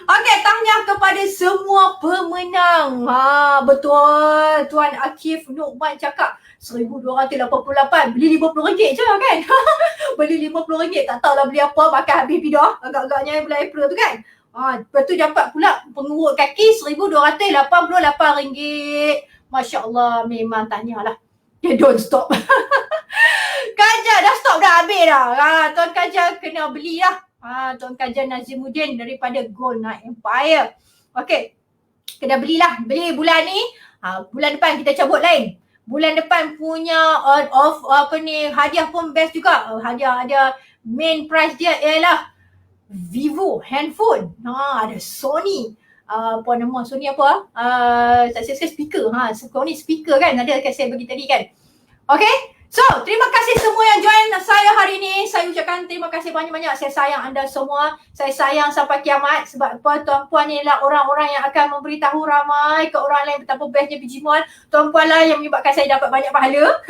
Okay, tahniah kepada semua pemenang. Betul. Tuan Akif Nukman cakap RM1,288. Beli RM50 je kan? Beli RM50. Tak tahulah beli apa. Makan habis pidah. Agak-agaknya bulan April tu kan? Lepas tu dapat pula pengurut kaki RM1,288. Masya Allah, memang tahniah lah. Dia don't stop. Kaja dah stop dah, habis dah. Tuan Kaja kena beli lah. Tuan Kaja Nazimuddin daripada Gold Knight Empire. Okay, kena belilah. Beli bulan ni. Bulan depan kita cabut lain. Bulan depan punya hadiah pun best juga. Hadiah main prize dia ialah Vivo handphone. Ada Sony. Apa nama Sony apa? Tak saya speaker. Sony speaker kan ada kat saya bagi tadi kan. Okay. So, terima kasih semua yang join saya hari ini. Saya ucapkan terima kasih banyak-banyak. Saya sayang anda semua. Saya sayang sampai kiamat. Sebab apa? Tuan-puan ni adalah orang-orang yang akan memberitahu ramai ke orang lain betapa bestnya PG Mall. Tuan-puan lah yang menyebabkan saya dapat banyak pahala.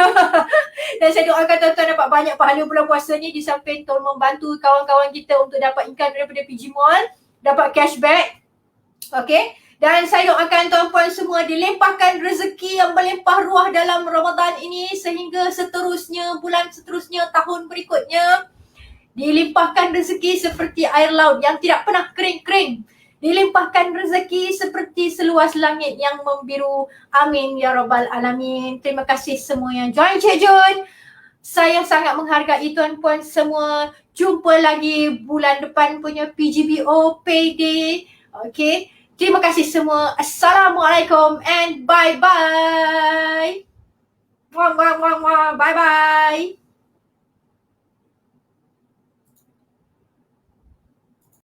Dan saya doakan tuan-tuan dapat banyak pahala bulan puasa ni. Di samping tolong membantu kawan-kawan kita untuk dapat income daripada PG Mall. Dapat cashback. Okay. Dan saya doakan tuan-puan semua dilimpahkan rezeki yang berlimpah ruah dalam Ramadan ini sehingga seterusnya, bulan seterusnya, tahun berikutnya. Dilimpahkan rezeki seperti air laut yang tidak pernah kering-kering. Dilimpahkan rezeki seperti seluas langit yang membiru. Amin ya Rabbal Alamin. Terima kasih semua yang join Cik Jun. Saya sangat menghargai tuan-puan semua. Jumpa lagi bulan depan punya PGBO Payday. Okay. Terima kasih semua. Assalamualaikum and bye-bye. Bye-bye.